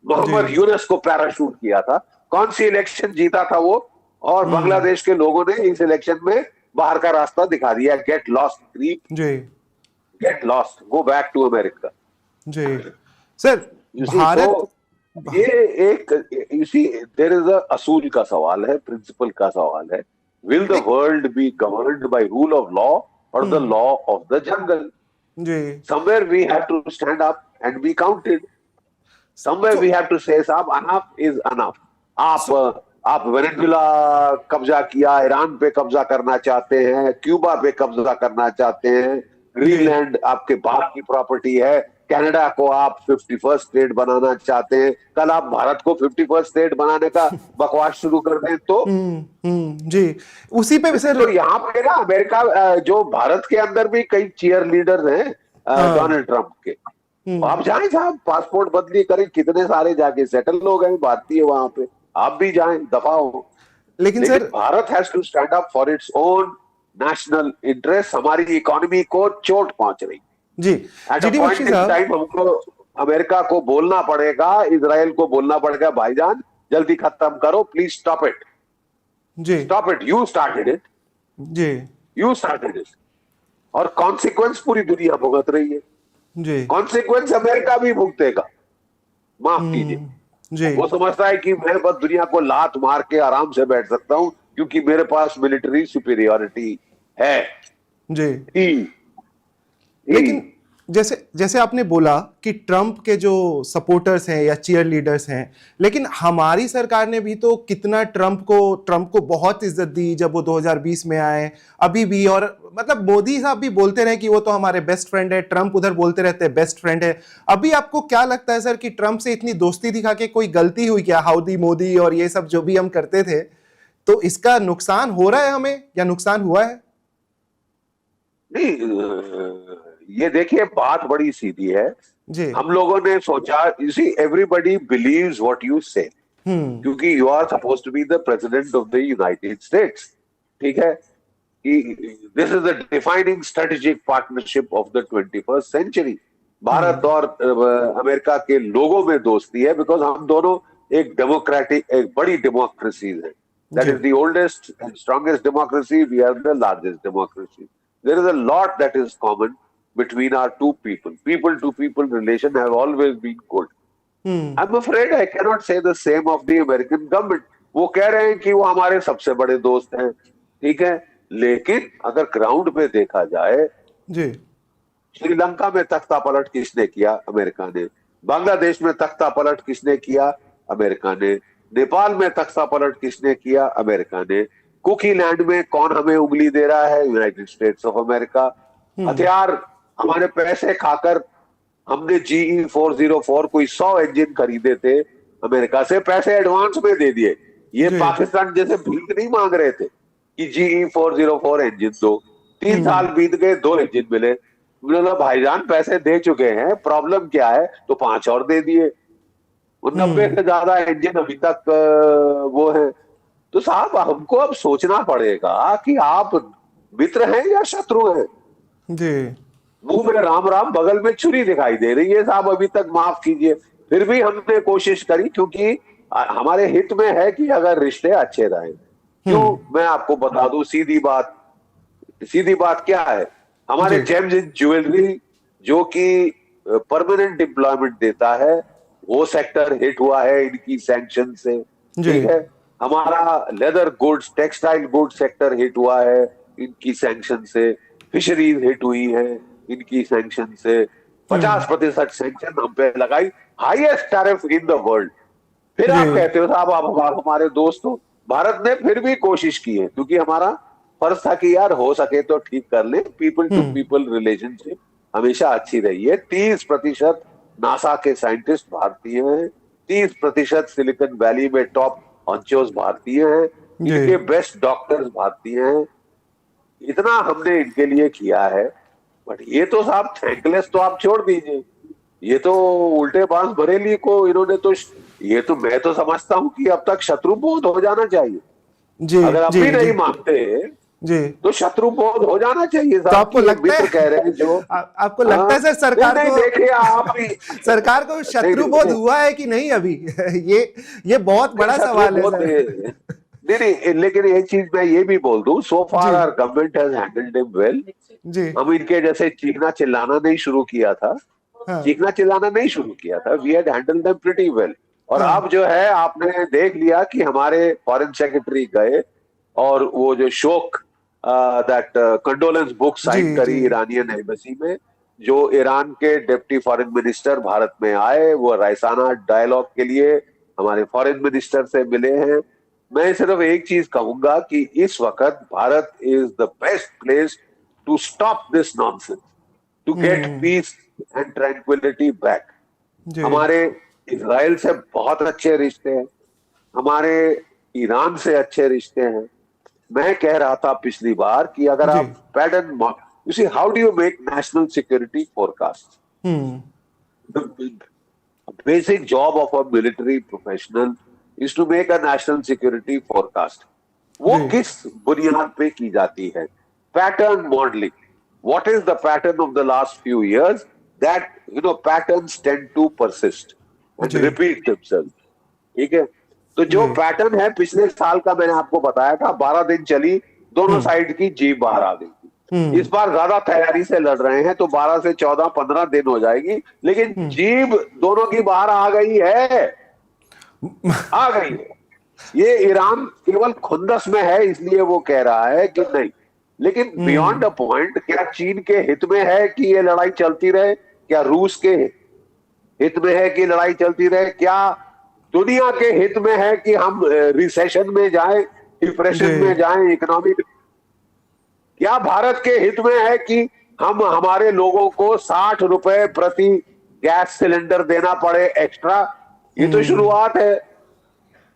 मोहम्मद जी यूनुस को पैराशूट किया था। कौन सी इलेक्शन जीता था वो? और बांग्लादेश के लोगों ने इस इलेक्शन में बाहर का रास्ता दिखा दिया। गेट लॉस्ट क्रीप, जी get lost, go back to America. जी सर You see, भारत तो ये एक, you see, there is a असूल का सवाल है, प्रिंसिपल का सवाल है। Will the world be governed by rule of law or the law of the jungle? जी Somewhere we have to stand up and be counted. Somewhere we have to say, साहब enough is enough. आप Venezuela कब्जा किया, Iran पे कब्जा करना चाहते हैं, क्यूबा पे कब्जा करना चाहते हैं, ग्रीनलैंड आपके बाप की प्रॉपर्टी है, कनाडा को आप 51st स्टेट बनाना चाहते हैं, कल आप भारत को 51st स्टेट बनाने का बकवास शुरू कर दें तो जी उसी पे सर। तो यहाँ पे ना अमेरिका, जो भारत के अंदर भी कई चीयर लीडर्स हैं डोनाल्ड ट्रंप के, आप जाएं साहब, पासपोर्ट बदली करें, कितने सारे जाके सेटल हो गए भारतीय वहां पे, आप भी जाएं, दफा हो। लेकिन sir Bharat has to stand up for its own national interest. हमारी इकोनॉमी को चोट पहुंच रही जी at a point in time, हमको अमेरिका को बोलना पड़ेगा, इजराइल को बोलना पड़ेगा, भाईजान जल्दी खत्म करो, प्लीज स्टॉप इट, जी stop it, you started it, जी यू स्टार्टेड इट। और कॉन्सिक्वेंस पूरी दुनिया भुगत रही है, जी कॉन्सिक्वेंस अमेरिका भी भुगतेगा। माफ कीजिए, जी वो समझता है कि मैं बस दुनिया को लात मार के आराम से बैठ सकता हूं क्योंकि मेरे पास मिलिट्री सुपीरियरिटी है। जी लेकिन जैसे जैसे आपने बोला कि ट्रंप के जो सपोर्टर्स हैं या चीयर लीडर्स हैं, लेकिन हमारी सरकार ने भी तो कितना ट्रंप को बहुत इज्जत दी जब वो 2020 में आए, अभी भी। और मतलब मोदी साहब भी बोलते रहे कि वो तो हमारे बेस्ट फ्रेंड है, ट्रंप उधर बोलते रहते हैं बेस्ट फ्रेंड है। अभी आपको क्या लगता है सर कि ट्रंप से इतनी दोस्ती दिखा के कोई गलती हुई क्या? हाउडी मोदी और ये सब जो भी हम करते थे, तो इसका नुकसान हो रहा है हमें या नुकसान हुआ है? नहीं, ये देखिए बात बड़ी सीधी है जी हम लोगों ने सोचा, you see everybody believes what you say, क्योंकि you are supposed to be the president of the United States, ठीक है, कि this is the defining strategic partnership of the 21st century. Bharat और अमेरिका के लोगों में दोस्ती है बिकॉज हम दोनों एक डेमोक्रेटिक, एक बड़ी डेमोक्रेसी है। That is the oldest and strongest democracy, we are the largest democracy. There is a lot that is common between our two people. People to people relation have always been good. I'm afraid I cannot say the same of the American government. वो कह रहे हैं कि वो हमारे सबसे बड़े दोस्त हैं, ठीक है, लेकिन अगर ग्राउंड पे देखा जाए जी, श्रीलंका में तख्ता पलट किसने किया? अमेरिका ने। बांग्लादेश में तख्ता पलट किसने किया? अमेरिका ने। नेपाल में तख्ता पलट किसने किया? अमेरिका ने। कुकी लैंड में कौन हमें उंगली दे रहा है? United states of America. हथियार हमारे पैसे खाकर हमने GE 404 कोई 100 इंजन खरीदे थे अमेरिका से, पैसे एडवांस में दे दिए। ये पाकिस्तान जैसे भीख नहीं मांग रहे थे कि GE 404 इंजन दो। 3 साल बीत गए, 2 इंजन मिले। बोला भाईजान पैसे दे चुके हैं, प्रॉब्लम क्या है? तो 5 और दे दिए। 90 से ज्यादा इंजन अभी तक वो है। तो साहब हमको अब सोचना पड़ेगा कि आप मित्र हैं या शत्रु हैं। जी मुंह में राम राम, बगल में छुरी दिखाई दे रही है साहब अभी तक, माफ कीजिए। फिर भी हमने कोशिश करी क्योंकि हमारे हित में है कि अगर रिश्ते अच्छे रहे। क्यों? मैं आपको बता दूं, सीधी बात क्या है, हमारे जेम्स एंड ज्वेलरी जो कि परमानेंट एम्प्लॉयमेंट देता है, वो सेक्टर हिट हुआ है इनकी सैंक्शन से, ठीक है। हमारा leather goods, textile goods sector hit हुआ है इनकी सैंक्शन से। फिशरीज हिट हुई है इनकी सैंक्शन से। 50% सैंक्शन हम पे लगाई, highest tariff in the world. फिर आप कहते हो साहब आप हमारे दोस्त हो। भारत ने फिर भी कोशिश की है क्योंकि हमारा फर्ज था कि यार हो सके तो ठीक कर ले। पीपल टू पीपल रिलेशनशिप हमेशा अच्छी रही है। 30% नासा के साइंटिस्ट भारतीय हैं, 30% सिलिकॉन वैली में टॉप ऑन्चोस भारतीय हैं, जी। इनके बेस्ट डॉक्टर्स भारतीय हैं। इतना हमने इनके लिए किया है, बट ये तो साहब थैंकलेस तो आप छोड़ दीजिए, ये तो उल्टे बांस बरेली को इन्होंने तो, ये तो मैं तो समझता हूं कि अब तक शत्रुबोध हो जाना चाहिए। जी अगर अब जी भी नहीं जी मानते जी। तो शत्रुबोध हो जाना चाहिए तो साहब। आपको कि ये लगता मित्र है कह रहे हैं जो आपको लगता है सर सरकार नहीं, को देखिए आप भी सरकार को शत्रुबोध हुआ है कि नहीं अभी? ये बहुत बड़ा सवाल है शत्रुबोध सर। नहीं, लेकिन एक चीज मैं ये भी बोल दूं, सो फार जी our government has handled him well. जी। हम इनके जैसे चीखना चिल्लाना नहीं शुरू किया था, हाँ चीखना चिल्लाना नहीं शुरू किया था, we had handled them pretty well. और हाँ अब जो है आपने देख लिया कि हमारे फॉरेन सेक्रेटरी गए और वो जो शोक दैट कंडोलेंस बुक जी साइन जी करी ईरानियन एम्बेसी में। जो ईरान के डिप्टी फॉरेन मिनिस्टर भारत में आए, वो रायसाना डायलॉग के लिए हमारे फॉरेन मिनिस्टर से मिले हैं। मैं सिर्फ एक चीज कहूंगा कि इस वक्त Bharat is the best place to stop this nonsense, to get peace and tranquility back. जी हमारे इजराइल से बहुत अच्छे रिश्ते हैं, हमारे ईरान से अच्छे रिश्ते हैं। मैं कह रहा था पिछली बार कि अगर जी। आप pattern, you see how do you make national security forecast? The basic job of a military professional is to make a national security forecast. वो जी किस बुनियाद पे की जाती है? Pattern modelling. What is the pattern of the last few years? That patterns tend to persist and जी repeat themselves. ठीक है, तो जो जी। पैटर्न है पिछले साल का मैंने आपको बताया था, 12 दिन चली, दोनों साइड की जीप बाहर आ गई थी। इस बार ज्यादा तैयारी से लड़ रहे हैं तो 12 से 14-15 दिन हो जाएगी, लेकिन जीप दोनों की बाहर आ गई है, आ गई है। ये ईरान केवल खुंदस में है इसलिए वो कह रहा है कि नहीं, लेकिन बियॉन्ड अ पॉइंट क्या चीन के हित में है कि ये लड़ाई चलती रहे? क्या रूस के हित में है कि लड़ाई चलती रहे? क्या दुनिया के हित में है कि हम रिसेशन में जाएं, डिप्रेशन जी में जाएं, इकोनॉमिक? क्या भारत के हित में है कि हम हमारे लोगों को 60 रुपए प्रति गैस सिलेंडर देना पड़े एक्स्ट्रा? ये तो शुरुआत है,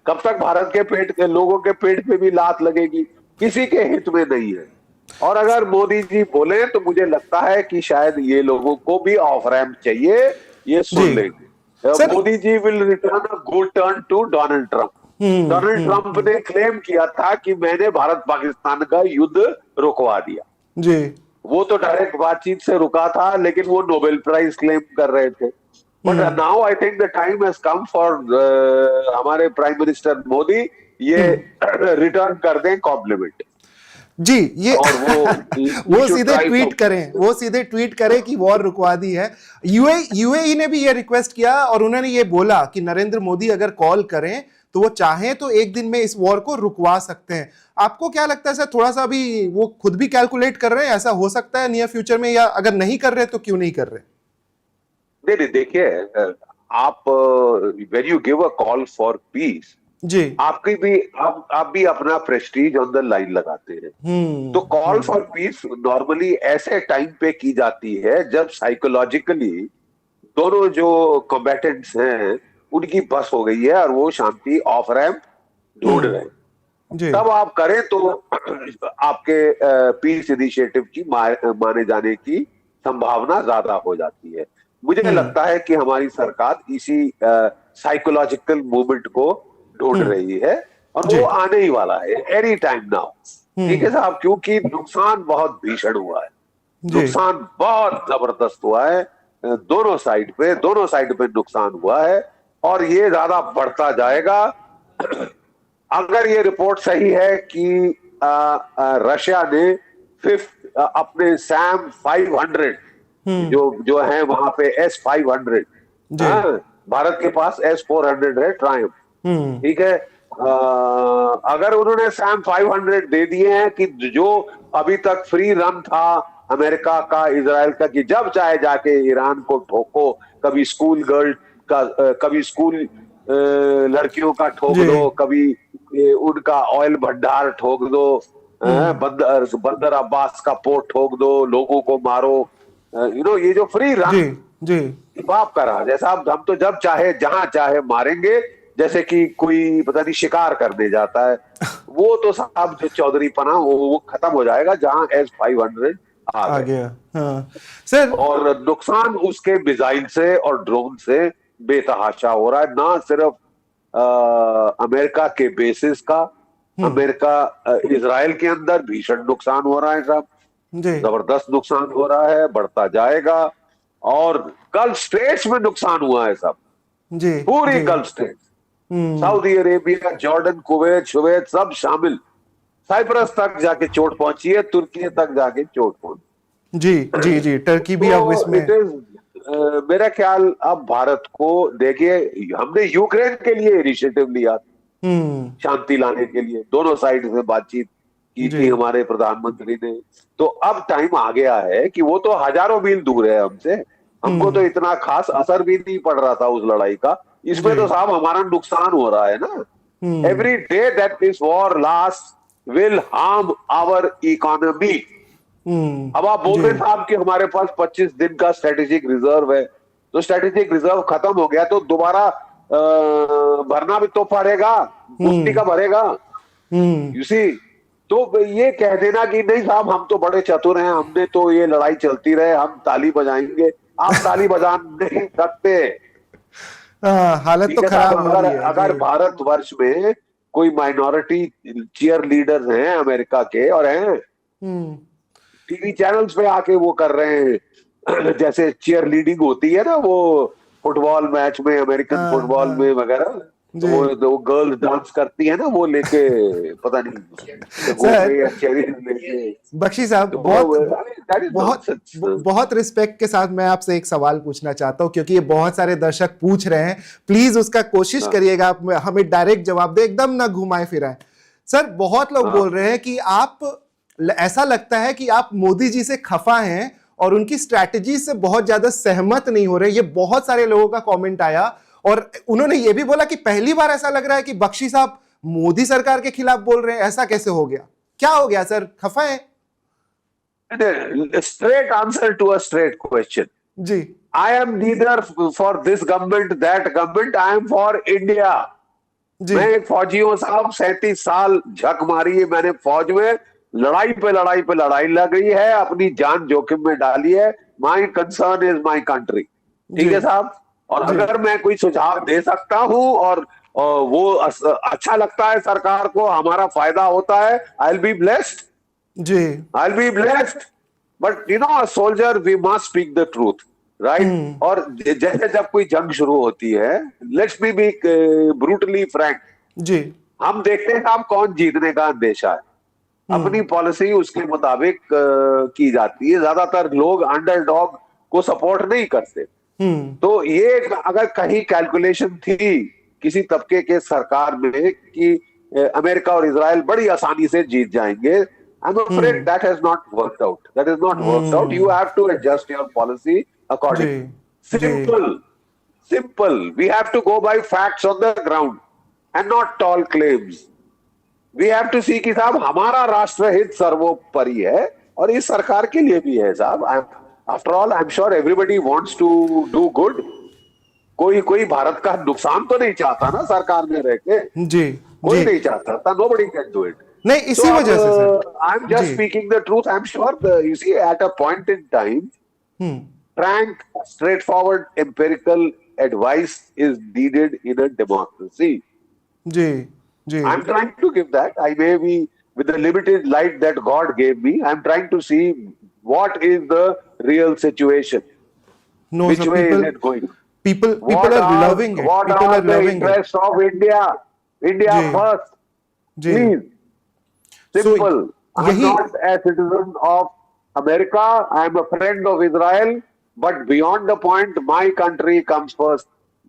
कब तक भारत के पेट के लोगों के पेट पे भी लात लगेगी? किसी के हित में नहीं है। और अगर मोदी जी बोले तो मुझे लगता है कि शायद ये लोगों को भी ऑफ रैम्प चाहिए, ये सुन जी लेंगे। Sir. Modi ji will return a good turn to Donald Trump. Donald Trump ने क्लेम किया था कि मैंने भारत पाकिस्तान का युद्ध रुकवा दिया। जी वो तो डायरेक्ट बातचीत से रुका था, लेकिन वो नोबेल प्राइज क्लेम कर रहे थे। But now I think the time has come for हमारे प्राइम मिनिस्टर मोदी ये रिटर्न कर दें कॉम्प्लीमेंट। जी। ये और वो सीधे ट्वीट करें, वो सीधे ट्वीट करें कि वॉर रुकवा दी है। यूएई ने भी ये रिक्वेस्ट किया और उन्होंने ये बोला कि नरेंद्र मोदी अगर कॉल करें तो वो चाहें तो एक दिन में इस वॉर को रुकवा सकते हैं। आपको क्या लगता है सर, थोड़ा सा भी वो खुद भी कैलकुलेट कर रहे हैं, ऐसा हो सकता है नियर फ्यूचर में, या अगर नहीं कर रहे तो क्यों नहीं कर रहे? नहीं, देखिए, आप when you give a call for peace, जी आपकी भी आप भी अपना प्रेस्टीज ऑन द लाइन लगाते हैं। तो कॉल फॉर पीस नॉर्मली ऐसे टाइम पे की जाती है जब साइकोलॉजिकली दोनों जो कॉम्बैटेंट्स हैं उनकी बस हो गई है और वो शांति ऑफ रैम्प ढूंढ रहे हैं। जी तब आप करें तो आपके पीस इनिशिएटिव की माने जाने की संभावना ज्यादा हो जाती है। मुझे लगता है कि हमारी सरकार इसी साइकोलॉजिकल मूवमेंट को ढूंढ रही है और वो आने ही वाला है एनी टाइम नाउ। ठीक है साहब, क्योंकि नुकसान बहुत भीषण हुआ है, नुकसान बहुत जबरदस्त हुआ है, दोनों साइड पे नुकसान हुआ है और ये ज्यादा बढ़ता जाएगा। अगर ये रिपोर्ट सही है कि रशिया ने अपने सैम 500 जो है वहां पे S-500, भारत के पास S-400 है ट्रायम्फ, ठीक है। अगर उन्होंने सैम 500 दे दिए हैं कि जो अभी तक फ्री रन था अमेरिका का, इजराइल का, कि जब चाहे जाके ईरान को ठोको, कभी स्कूल गर्ल का, कभी स्कूल लड़कियों का ठोक दो, कभी उनका ऑयल भंडार ठोक दो, बंदर अब्बास का पोर्ट ठोक दो, लोगों को मारो, ये जो फ्री रन बाप का राज है साहब, हम तो जब चाहे जहां चाहे मारेंगे, जैसे कि कोई पता नहीं शिकार करने जाता है, वो तो साहब जो चौधरी पना वो खत्म हो जाएगा जहां S-500 आ आ गए। गया। हाँ सर। और नुकसान उसके मिसाइल से और ड्रोन से बेतहाशा हो रहा है, ना सिर्फ अमेरिका के बेसिस का, अमेरिका इजराइल के अंदर भीषण नुकसान हो रहा है साहब, जी जबरदस्त नुकसान हो रहा है, बढ़ता जाएगा। और गल्फ स्टेट्स में नुकसान हुआ है साहब, जी पूरी जी। Gulf states, Saudi Arabia, Jordan, Kuwait, शुवैत सब शामिल, साइप्रस तक जाके चोट पहुंची है, तुर्की तक जाके चोट पहुंची। जी जी जी, टर्की भी अब तो इसमें। इट इज मेरा ख्याल, अब भारत को देखिए, हमने यूक्रेन के लिए इनिशिएटिव लिया शांति लाने के लिए, दोनों साइड से बातचीत की जी थी हमारे प्रधानमंत्री ने। तो अब टाइम आ गया है कि वो तो हजारों मील दूर है हमसे, हमको तो इतना खास असर भी नहीं पड़ रहा था उस लड़ाई का, इसमें जी। तो साहब हमारा नुकसान हो रहा है ना। Every day that this war last will harm our economy. अब आप बोलते हैं साहब कि हमारे पास 25 दिन का स्ट्रेटेजिक रिजर्व है, तो स्ट्रेटेजिक रिजर्व खत्म हो गया तो दोबारा भरना भी तो पड़ेगा, मुफ्ती का भरेगा, यू सी। तो ये कह देना कि नहीं साहब हम तो बड़े चतुर हैं, हमने तो ये लड़ाई चलती रहे हम ताली बजाएंगे, आप ताली बजा नहीं सकते। हालत तो ठीक है खराब साहब, हो रही है। अगर जी। भारतवर्ष में कोई माइनॉरिटी चीयर लीडर्स हैं अमेरिका के, और हैं टीवी चैनल्स पे आके वो कर रहे हैं जैसे चीयर लीडिंग होती है ना वो फुटबॉल मैच में, अमेरिकन फुटबॉल में वगैरह, तो जी वो गर्ल्स डांस करती है ना, वो लेके पता नहीं सर, चेरी लेके, बख्शी साहब, तो that is बहुत nonsense। बहुत रिस्पेक्ट के साथ मैं आपसे एक सवाल पूछना चाहता हूं, क्योंकि ये बहुत सारे दर्शक पूछ रहे हैं। प्लीज उसका कोशिश करिएगा आप हमें डायरेक्ट जवाब दे, एकदम ना घुमाए फिराए। सर, बहुत लोग बोल रहे हैं कि आप, ऐसा लगता है कि आप मोदी जी से खफा हैं और उनकी स्ट्रैटेजी से बहुत ज्यादा सहमत नहीं हो रहे। ये बहुत सारे लोगों का कमेंट आया, और उन्होंने ये भी बोला कि पहली बार ऐसा लग रहा है कि बख्शी साहब मोदी सरकार के खिलाफ बोल रहे हैं। ऐसा कैसे हो गया? क्या हो गया सर, खफा है? Straight answer to a straight question. Ji I am neither for this government, that government. I am for India. जी। मैं एक फौजी हूं साहब, 37 साल झक मारी है मैंने फौज में, लड़ाई पे लड़ाई पे लड़ाई लग रही है, अपनी जान जोखिम में डाली है। My concern is my country. ठीक है साहब, और अगर मैं कोई सुझाव दे सकता हूं और वो अच्छा लगता है सरकार को, हमारा फायदा होता है, आई विल बी ब्लेस्ड जी। I will be blessed. But you know, a soldier we must speak the truth, right. और जैसे जब कोई जंग शुरू होती है, लेट्स बी ब्रूटली फ्रैंक, जी। हम देखते हैं आप कौन जीतने का अंदेशा है, अपनी पॉलिसी उसके मुताबिक की जाती है। ज्यादातर लोग अंडरडॉग को सपोर्ट नहीं करते। तो ये अगर कहीं कैलकुलेशन थी किसी तबके के सरकार में कि अमेरिका और इजराइल बड़ी आसानी से जीत जाएंगे, I'm afraid that has not worked out. That is not worked out. You have to adjust your policy accordingly. Simple. Simple. We have to go by facts on the ground and not tall claims. We have to see कि साहब हमारा राष्ट्रहित सर्वोपरि है, और इस सरकार के लिए भी है साहब। After all, I'm sure everybody wants to do good. कोई भारत का नुकसान तो नहीं चाहता ना सरकार में रह के, जी कोई नहीं चाहता। Nobody can do it. नहीं, इसी वजह से sir, I'm just speaking the truth. I'm sure you see, at a point in time, frank, straightforward, empirical advice is needed in a democracy. जी जी। I'm trying to give that. I may be, with the limited light that God gave me, I'm trying to see what is the real situation. No, Which way is it going? People are loving it. What People are are the loving it. interests of India? India first. जी। Please. Simple. I'm यही, not a citizen of America. I'm a friend of Israel. But beyond the point, my country comes first.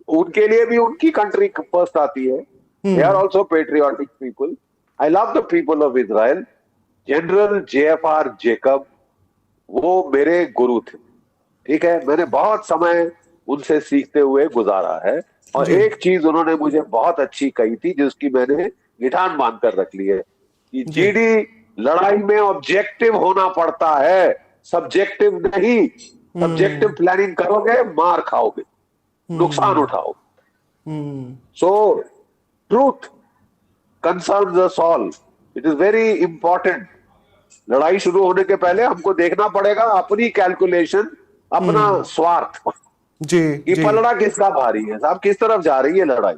उनके लिए भी उनकी country first आती है. They are also patriotic people. I love the people of Israel. General JFR Jacob, वो मेरे गुरु थे। ठीक है, मैंने बहुत समय उनसे सीखते हुए गुजारा है, और एक चीज उन्होंने मुझे बहुत अच्छी कही थी, जिसकी मैंने गिठान बांध कर रख ली है, कि जीडी, लड़ाई में ऑब्जेक्टिव होना पड़ता है, सब्जेक्टिव नहीं। सब्जेक्टिव प्लानिंग करोगे, मार खाओगे, नुकसान उठाओगे। So truth concerns us all, it is very important. लड़ाई शुरू होने के पहले हमको देखना पड़ेगा अपनी कैलकुलेशन, अपना स्वार्थ जी कि जी। पलड़ा किसका भारी है साहब, किस तरफ जा रही है लड़ाई।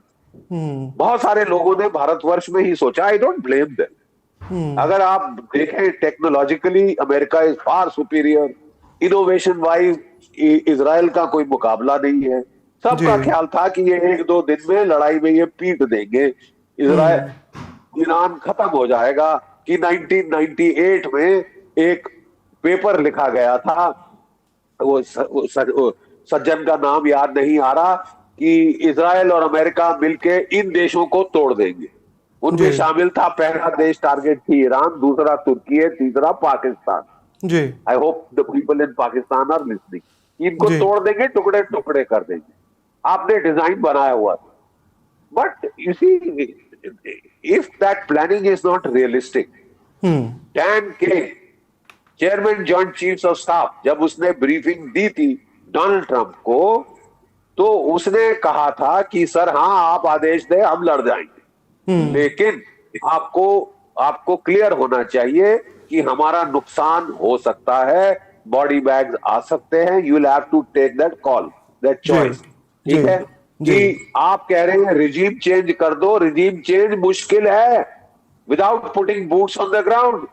बहुत सारे लोगों ने भारतवर्ष में ही सोचा, आई डोंट ब्लेम देम। अगर आप देखें technologically America is far superior, innovation wise Israel का कोई मुकाबला नहीं है। सबका ख्याल था कि ये 1-2 दिन में लड़ाई में ये पीट देंगे, इजराइल ईरान खत्म हो जाएगा। कि 1998 में एक पेपर लिखा गया था, वो सज्जन का नाम याद नहीं आ रहा, कि इजराइल और अमेरिका मिलके इन देशों को तोड़ देंगे। उनमें शामिल था, पहला देश टारगेट थी ईरान, दूसरा तुर्की है, तीसरा पाकिस्तान। जी, I hope the people in Pakistan are listening. इनको तोड़ देंगे, टुकड़े टुकड़े कर देंगे। आपने डिजाइन बनाया हुआ था, but you see if that planning is not realistic, then के chairman joint chiefs of staff जब उसने ब्रीफिंग दी थी डोनाल्ड ट्रंप को, तो उसने कहा था कि सर हाँ आप आदेश दें, हम लड़ जाएंगे, लेकिन आपको क्लियर होना चाहिए कि हमारा नुकसान हो सकता है, बॉडी बैग्स आ सकते हैं, you will have to take that call, that choice. ठीक है कि आप कह रहे हैं रिजीम चेंज कर दो, रिजीम चेंज मुश्किल है without putting boots on the ground.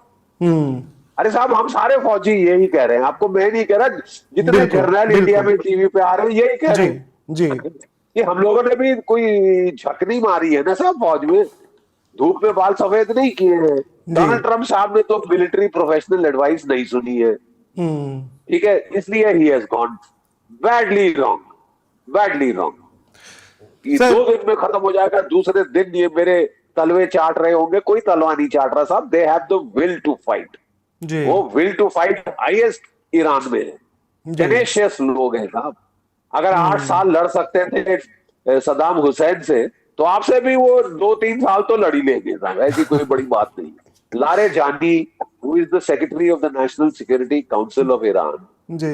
अरे साहब हम सारे फौजी यही कह रहे हैं, आपको मैं नहीं कह रहा, जितने जर्नल इंडिया में टीवी पे आ रहे हैं यही कह रहे हैं जी कि हम लोगों ने भी कोई झक नहीं मारी है ना साहब, फौज में धूप में बाल सफेद नहीं किए हैं। डोनाल्ड ट्रंप साहब ने तो मिलिट्री प्रोफेशनल एडवाइस नहीं सुनी है, ठीक है, इसलिए he has gone badly wrong. 2 दिन में खत्म हो जाएगा, दूसरे दिन ये मेरे तलवे चाट रहे होंगे, कोई तलवा नहीं चाट रहा साहब, they have the will to fight. वो will to fight highest Iran में है, टेनेशियस लोग हैं साहब। अगर 8 साल लड़ सकते थे सद्दाम हुसैन से, तो आपसे भी वो 2-3 साल तो लड़ी लेंगे साहब, ऐसी कोई बड़ी बात नहीं। लारे जानी, who is the secretary of the national security council of Iran,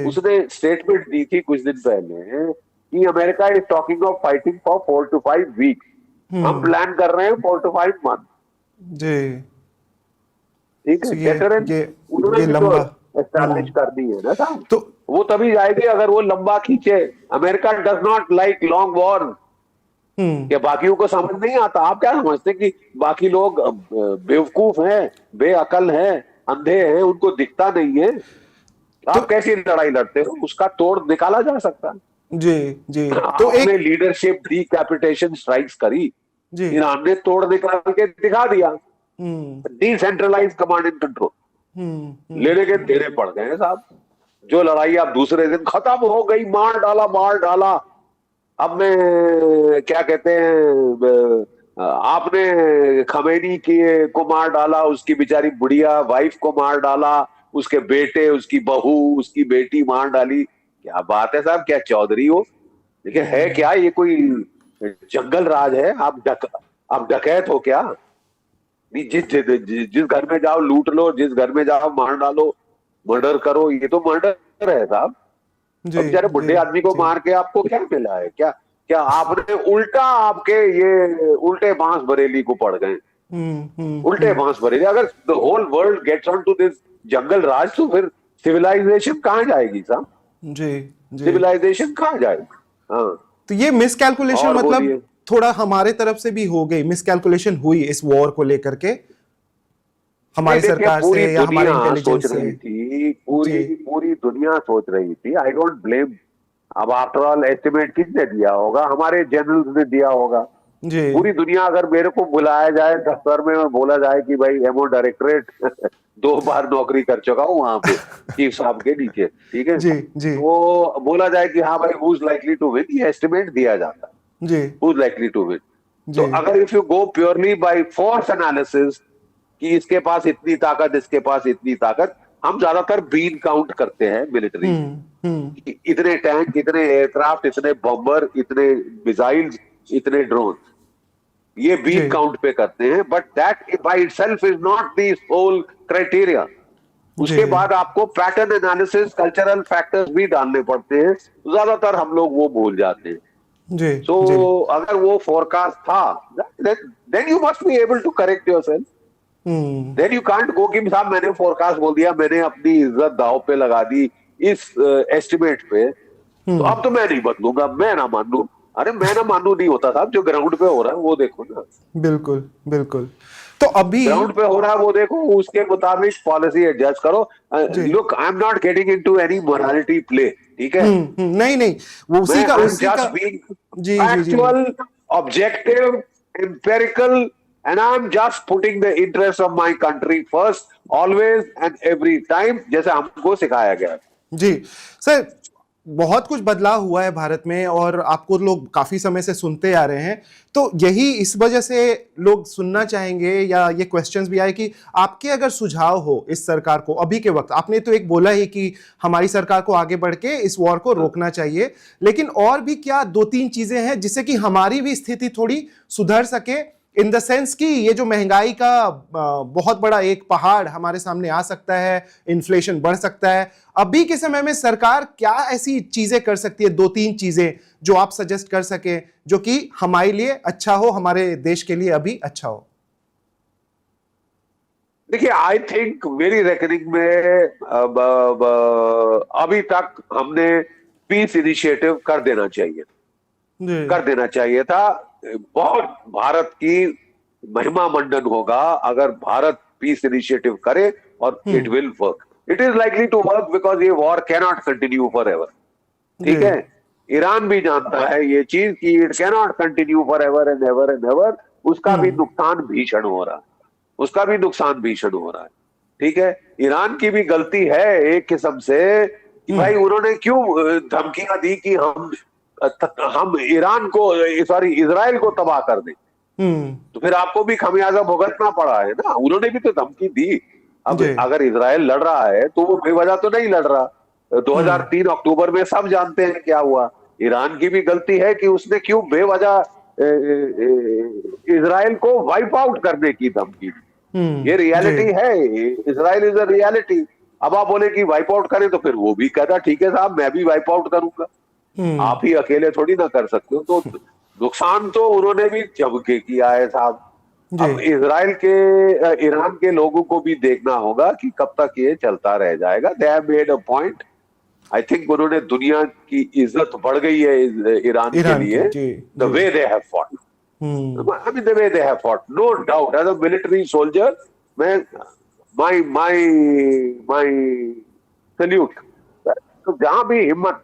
उसने स्टेटमेंट दी थी कुछ दिन पहले कि America is talking of fighting for 4 to 5 weeks, हम प्लान कर रहे हैं 4 to 5 मंथ। ठीक है, उन्होंने लंबा एस्टैब्लिश कर दी है ना साहब, तो वो तभी जाएगी अगर वो लंबा खींचे। America does not like long war, क्या बाकियों को समझ नहीं आता? आप क्या समझते कि बाकी लोग बेवकूफ हैं, बेअकल हैं, अंधे हैं, उनको दिखता नहीं है? आप कैसी लड़ाई लड़ते हो, उसका तोड़ निकाला जा सकता है। जी तो एक लीडरशिप डिकैपिटेशन स्ट्राइक्स करी, ईरान ने तोड़ निकाल के दिखा दिया, डिसेंट्रलाइज कमांड एंड कंट्रोल लेने के देने पड़ गए साहब। जो लड़ाई आप दूसरे दिन खत्म हो गई, मार डाला। अब मैं क्या कहते हैं, आपने खमेनी को मार डाला, उसकी बेचारी बुढ़िया वाइफ को मार डाला, उसके बेटे, उसकी बहू, उसकी बेटी मार डाली। क्या बात है साहब, क्या चौधरी हो? देखिए है क्या ये, कोई जंगल राज है? आप डकैत हो क्या? जिस घर में जाओ लूट लो, जिस घर में जाओ मार डालो, मर्डर करो, ये तो मर्डर है साहब। बेचारे बुढ़े आदमी को मार के आपको क्या मिला है? क्या आपने उल्टा, आपके ये उल्टे बांस बरेली को पड़ गए, उल्टे बांस बरेली। अगर the whole world gets on to this jungle raj, तो फिर सिविलाइजेशन कहाँ जाएगी साहब? सिविलाइजेशन कहाँ जाएगी? हाँ, तो ये मिसकैलकुलेशन मतलब थोड़ा हमारे तरफ से भी हो गई, मिसकैलकुलेशन हुई इस वॉर को लेकर के हमारी सरकार से या हमारे इंटेलिजेंस से। पूरी दुनिया सोच रही थी, आई डोंट ब्लेम। अब आफ्टर ऑल एस्टिमेट किसने दिया होगा? हमारे जनरल्स ने दिया होगा। पूरी दुनिया, अगर मेरे को बुलाया जाए दफ्तर में और बोला जाए कि भाई एमओ डायरेक्टरेट 2 बार नौकरी कर चुका हूँ वहां पे चीफ साहब के नीचे, ठीक है, तो बोला जाए कि हाँ भाई who is likely to win, ये एस्टिमेट दिया जाता है, who is likely to win. तो अगर if you go purely by force analysis कि इसके पास इतनी ताकत, इसके पास इतनी ताकत, हम ज्यादातर बीन काउंट करते हैं मिलिट्री, इतने टैंक, इतने एयरक्राफ्ट, इतने बॉम्बर, इतने मिसाइल्स, इतने ड्रोन, ये बीन काउंट पे करते हैं। But that by itself is not the whole criteria. उसके बाद आपको पैटर्न एनालिसिस, कल्चरल फैक्टर्स भी डालने पड़ते हैं, ज्यादातर हम लोग वो भूल जाते हैं। जी तो जी अगर वो फोरकास्ट था, then you must be able to correct yourself. Then you can't go कि साहब मैंने फोरकास्ट बोल दिया, मैंने अपनी इज्जत दांव पे लगा दी इस एस्टिमेट पे, तो अब तो मैं नहीं बदलूंगा, मैं ना मानू। अरे मैं ना मानू नहीं होता साहब, जो ग्राउंड पे हो रहा है वो देखो ना। बिल्कुल बिल्कुल। तो अभी ग्राउंड पे हो रहा है वो देखो, उसके मुताबिक पॉलिसी एडजस्ट करो। जी look, I am not getting into any morality play, ठीक है? नहीं नहीं, वो मैं आई एम उसी का जस्ट बीइंग जी जी जी factual, objective, empirical, and I am just putting the interest of my country first, always and every time, जैसे हमको सिखाया गया है। जी सर, बहुत कुछ बदलाव हुआ है भारत में और आपको लोग काफी समय से सुनते आ रहे हैं, तो यही इस वजह से लोग सुनना चाहेंगे या ये क्वेश्चंस भी आए कि आपके अगर सुझाव हो इस सरकार को अभी के वक्त। आपने तो एक बोला ही कि हमारी सरकार को आगे बढ़ के इस वॉर को रोकना चाहिए, लेकिन और भी क्या दो तीन चीजें हैं जिससे कि हमारी भी स्थिति थोड़ी सुधर सके, इन द सेंस कि ये जो महंगाई का बहुत बड़ा एक पहाड़ हमारे सामने आ सकता है, इन्फ्लेशन बढ़ सकता है, अभी के समय में सरकार क्या ऐसी चीजें कर सकती है, दो तीन चीजें जो आप सजेस्ट कर सके जो कि हमारे लिए अच्छा हो, हमारे देश के लिए अभी अच्छा हो? देखिए, आई थिंक मेरी रेकनिंग में अभी तक हमने पीस इनिशिएटिव कर देना चाहिए था। बहुत भारत की महिमा मंडन होगा अगर भारत पीस इनिशिएटिव करे, और it will work. It is likely to work because ये war cannot continue forever, ठीक है? ईरान भी जानता है ये चीज कि it cannot continue forever and ever and ever. उसका भी नुकसान भीषण हो रहा है, ठीक है? ईरान की भी गलती है एक किस्म से कि भाई उन्होंने क्यों धमकियां दी कि हम ईरान को, सॉरी, इजराइल को तबाह कर दें। तो फिर आपको भी खमियाजा भुगतना पड़ा है ना, उन्होंने भी तो धमकी दी। अब अगर इजराइल लड़ रहा है तो वो बेवजह तो नहीं लड़ रहा। 2003 अक्टूबर में सब जानते हैं क्या हुआ। ईरान की भी गलती है कि उसने क्यों बेवजह इजराइल को वाइप आउट करने की धमकी दी। ये रियलिटी है, इजराइल इज अ रियलिटी। अब आप बोले कि वाइप आउट करें, तो फिर वो भी कहता ठीक है साहब, मैं भी वाइप आउट करूंगा। आप ही अकेले थोड़ी ना कर सकते हो। तो नुकसान तो उन्होंने भी जम के किया है साहब। अब इजराइल के, ईरान के लोगों को भी देखना होगा कि कब तक ये चलता रह जाएगा। They have made a point. I think उन्होंने, दुनिया की इज्जत बढ़ गई है ईरान के लिए, the way they have fought. I mean, the way they have fought, no doubt. As a military soldier, my salute. तो जहां भी हिम्मत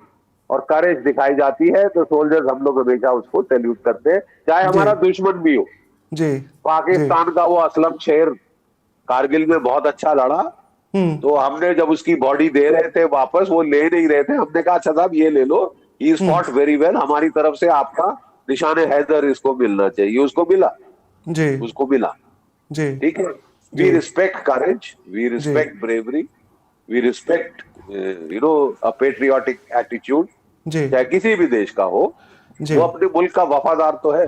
और करेज दिखाई जाती है तो सोल्जर्स, हम लोग हमेशा उसको सैल्यूट करते हैं, चाहे हमारा दुश्मन भी हो। पाकिस्तान का वो असलम शेर कारगिल में बहुत अच्छा लड़ा, तो हमने जब उसकी बॉडी दे रहे थे वापस, वो ले नहीं रहे थे, हमने कहा अच्छा साहब ये ले लो, he is fought very well, हमारी तरफ से आपका निशाने हैदर इसको मिलना चाहिए। उसको मिला, ठीक है? We respect courage, we respect bravery, we respect a patriotic attitude, चाहे किसी भी देश का हो। वो अपने मुल्क का वफादार तो है।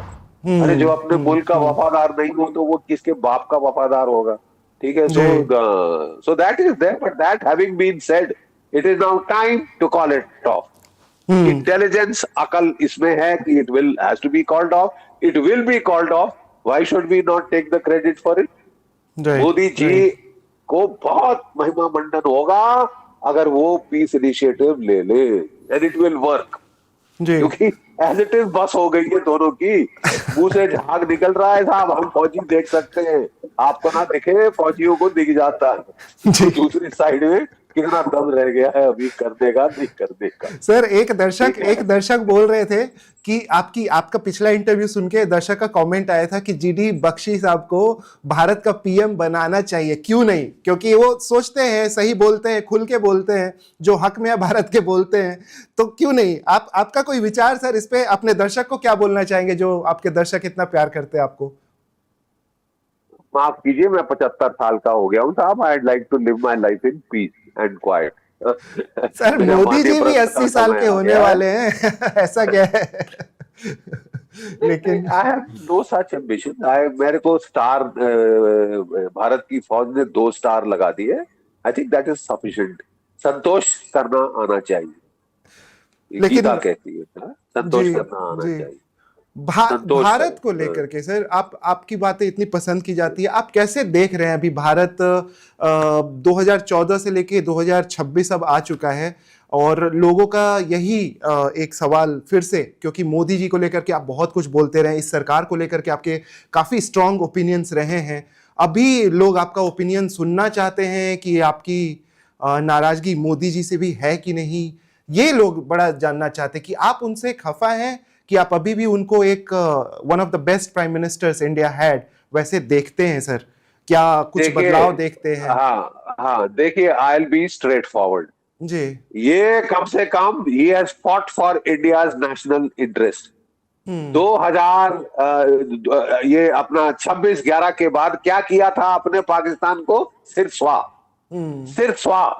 अरे जो अपने मुल्क का वफादार नहीं हो तो वो किसके बाप का वफादार होगा, ठीक है? So that is there, but that having been said, it is now time to call it off. Intelligence, अकल इसमें है कि it will has to be called off, it will be called off. Why should we not take the credit for it? Modi ji को बहुत महिमा मंडन होगा अगर वो पीस इनिशिएटिव ले ले, एंड इट विल वर्क। क्योंकि एज इट इज बस हो गई है दोनों की, मुंह से झाग निकल रहा है साहब। हम फौजी देख सकते हैं, आपको ना दिखे, फौजियों को दिख जाता है। दूसरी साइड में कितना दम रह गया है अभी करने का, नहीं करने का। सर, एक दर्शक बोल रहे थे कि आपका पिछला इंटरव्यू सुन के दर्शक का कमेंट आया था कि जीडी बख्शी साहब को भारत का पीएम बनाना चाहिए, क्यों नहीं? क्योंकि वो सोचते हैं, सही बोलते हैं, खुल के बोलते हैं, जो हक में है भारत के बोलते हैं, तो क्यों नहीं? आपका कोई विचार सर इस पे? अपने दर्शक को क्या बोलना चाहेंगे जो आपके दर्शक इतना प्यार करते हैं आपको? माफ कीजिए, मैं 75 साल का हो गया हूँ साहब। I like to live my life in peace and quiet. Sir, Modi ji भी 80 साल के होने वाले हैं। ऐसा क्या है? लेकिन I have no such ambition. मेरे को स्टार, भारत की फौज ने 2 स्टार लगा दिए, I think that is sufficient. संतोष करना आना चाहिए, लेकिन गीता कहती है ना, संतोष जी करना आना जी चाहिए। संतोष भारत को करें। लेकर के सर, आपकी बातें इतनी पसंद की जाती है, आप कैसे देख रहे हैं अभी भारत 2014 से लेके 2026 अब आ चुका है, और लोगों का यही एक सवाल फिर से, क्योंकि मोदी जी को लेकर के आप बहुत कुछ बोलते रहे, इस सरकार को लेकर के आपके काफी स्ट्रांग ओपिनियंस रहे हैं, अभी लोग आपका ओपिनियन सुनना चाहते हैं कि आपकी नाराजगी मोदी जी से भी है कि नहीं, ये लोग बड़ा जानना चाहते हैं कि आप उनसे खफा हैं कि आप अभी भी उनको एक one of the best prime ministers India had वैसे देखते हैं सर, क्या कुछ बदलाव देखते हैं? हाँ हाँ, देखिए, I will be straightforward जी। ये कम से कम ही has fought for India's national interest. 2000 ये अपना 26/11 के बाद क्या किया था आपने पाकिस्तान को? सिर्फ स्वाह,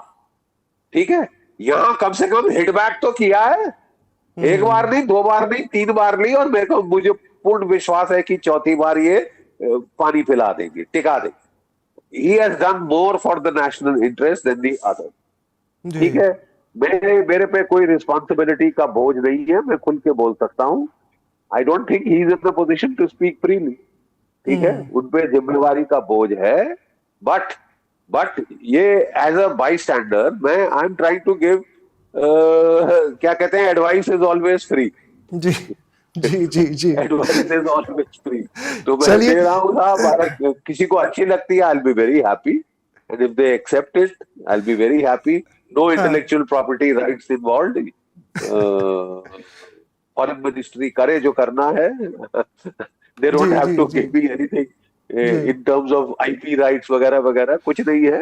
ठीक है। यहां कम से कम हिटबैक तो किया है, एक बार नहीं, 2 बार नहीं, 3 बार नहीं, और मुझे पूर्ण विश्वास है कि चौथी बार ये पानी पिला देंगे, टिका देंगे। He has done more for the national interest than the other, ठीक है। मेरे पे कोई रिस्पॉन्सिबिलिटी का बोझ नहीं है, मैं खुल के बोल सकता हूं। I don't think he is in the position to speak freely, ठीक है। उन पे जिम्मेवारी का बोझ है, बट ये एज अ बाई स्टैंडर मैं I am trying to give क्या कहते हैं, एडवाइस इज ऑलवेज फ्री। जी जी जी जी एडवाइस इज ऑलवेज फ्री। तो मैं दे रहा हूँ साहब, किसी को अच्छी लगती है, I will be very happy, and if they accept it I will be very happy. No intellectual property rights involved. Foreign ministry करे जो करना है, they don't have to give me anything in terms of IP rights वगैरह वगैरह, कुछ नहीं है।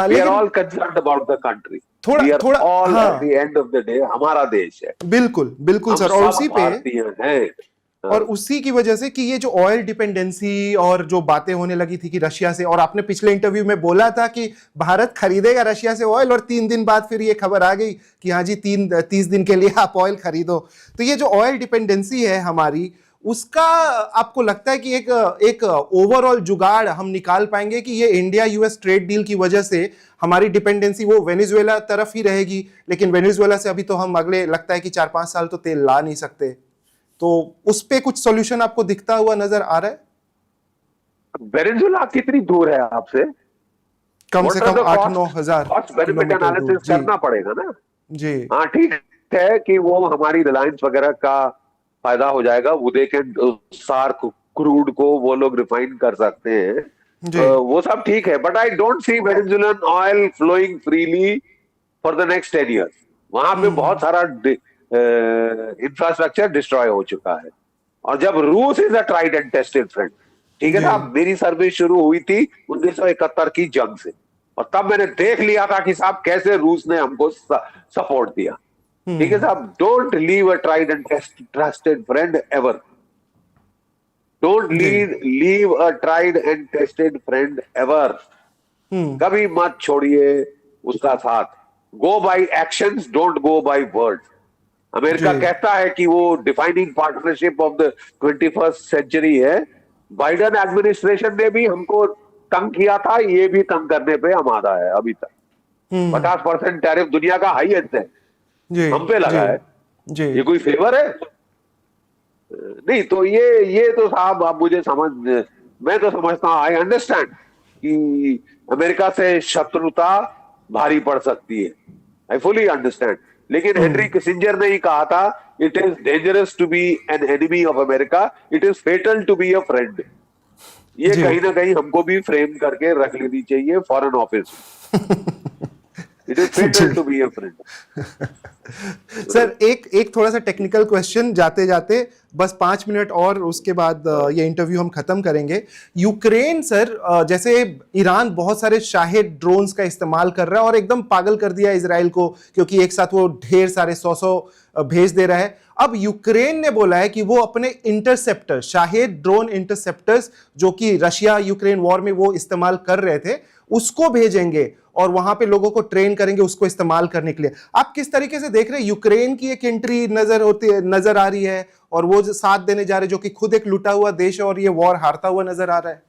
We are all concerned about the country. We are all at the end of the day हमारा देश है। बिल्कुल बिल्कुल सर, और उसी पे हैं। और उसी की वजह से कि ये जो ऑयल डिपेंडेंसी और जो बातें होने लगी थी कि रशिया से, और आपने पिछले इंटरव्यू में बोला था कि भारत खरीदेगा रशिया से ऑयल, और 3 दिन बाद फिर ये खबर आ गई कि हाँ जी 30 दिन के लिए आप ऑयल खरीदो। तो ये जो ऑयल डिपेंडेंसी है हमारी, उसका आपको लगता है कि एक ओवरऑल जुगाड़ हम निकाल पाएंगे कि ये इंडिया यूएस ट्रेड डील की वजह से हमारी डिपेंडेंसी वो वेनेजुएला तरफ ही रहेगी, लेकिन वेनेजुएला से अभी तो हम अगले लगता है कि 4-5 साल तो तेल ला नहीं सकते, तो उस पे कुछ सॉल्यूशन आपको दिखता हुआ नजर आ रहा है? वेनेजुएला कितनी दूर है आपसे? कम से कम 8-9 हजार बेनिफिट एनालिसिस करना पड़ेगा ना जी। हाँ, ठीक है कि वो हमारी रिलायंस वगैरह का फायदा हो जाएगा, वो दे के सार्क क्रूड को वो लोग रिफाइन कर सकते हैं, वो सब ठीक है, but I don't see Venezuelan oil flowing freely for the next 10 years। वहां पे बहुत सारा इंफ्रास्ट्रक्चर डिस्ट्रॉय हो चुका है, और जब रूस is a tried and tested friend, ठीक है साहब, मेरी सर्विस शुरू हुई थी 1971 की जंग से, और तब मैंने देख लिया था कि साहब कैसे रूस ने हमको सपोर्ट दिया, ठीक है साहब। Don't leave a tried and trusted friend ever, don't leave a tried and tested friend ever, कभी मत छोड़िए उसका साथ। Go by actions, don't go by words. America कहता है कि वो defining partnership of the 21st century है, बाइडेन एडमिनिस्ट्रेशन ने भी हमको तंग किया था, ये भी तंग करने पे आमादा है अभी तक। 50% टैरिफ दुनिया का हाईएस्ट है, हम पे लगा है जी। ये कोई फेवर है? नहीं, तो ये तो साहब आप मुझे मैं तो समझता हूं, आई अंडरस्टैंड कि अमेरिका से शत्रुता भारी पड़ सकती है, आई फुली अंडरस्टैंड, लेकिन हेनरी किसिंजर ने ही कहा था, it is dangerous to be an enemy of America, it is fatal to be a friend. ये कहीं ना कहीं हमको भी फ्रेम करके रख लेनी चाहिए foreign office. It is fatal to be a friend. Sir एक थोड़ा सा टेक्निकल क्वेश्चन जाते जाते, बस 5 मिनट और उसके बाद ये इंटरव्यू हम खत्म करेंगे। यूक्रेन सर, जैसे ईरान बहुत सारे शाहेद ड्रोन्स का इस्तेमाल कर रहा है और एकदम पागल कर दिया इजराइल को, क्योंकि एक साथ वो ढेर सारे 100 भेज दे रहा है। अब यूक्रेन ने बोला है कि वो अपने इंटरसेप्टर, शाहेद ड्रोन इंटरसेप्टर्स, जो कि रशिया यूक्रेन वॉर में वो इस्तेमाल कर रहे थे, उसको भेजेंगे और वहां पे लोगों को ट्रेन करेंगे उसको इस्तेमाल करने के लिए। आप किस तरीके से देख रहे हैं? यूक्रेन की एक एंट्री नजर आ रही है, और वो जो साथ देने जा रहे, जो कि खुद एक लुटा हुआ देश है और ये वॉर हारता हुआ नजर आ रहा है।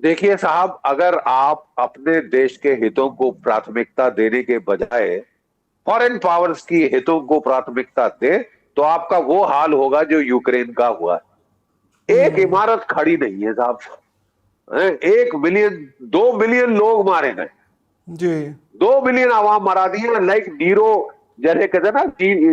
देखिए साहब, अगर आप अपने देश के हितों को प्राथमिकता देने के बजाय फॉरेन पावर्स की हितों को प्राथमिकता दे, तो आपका वो हाल होगा जो यूक्रेन का हुआ है। एक इमारत खड़ी नहीं है साहब, 1 मिलियन 2 मिलियन लोग मारे गए, जी 2 मिलियन आवाम मरा दिए, लाइक नीरो, जैसे कहते हैं ना,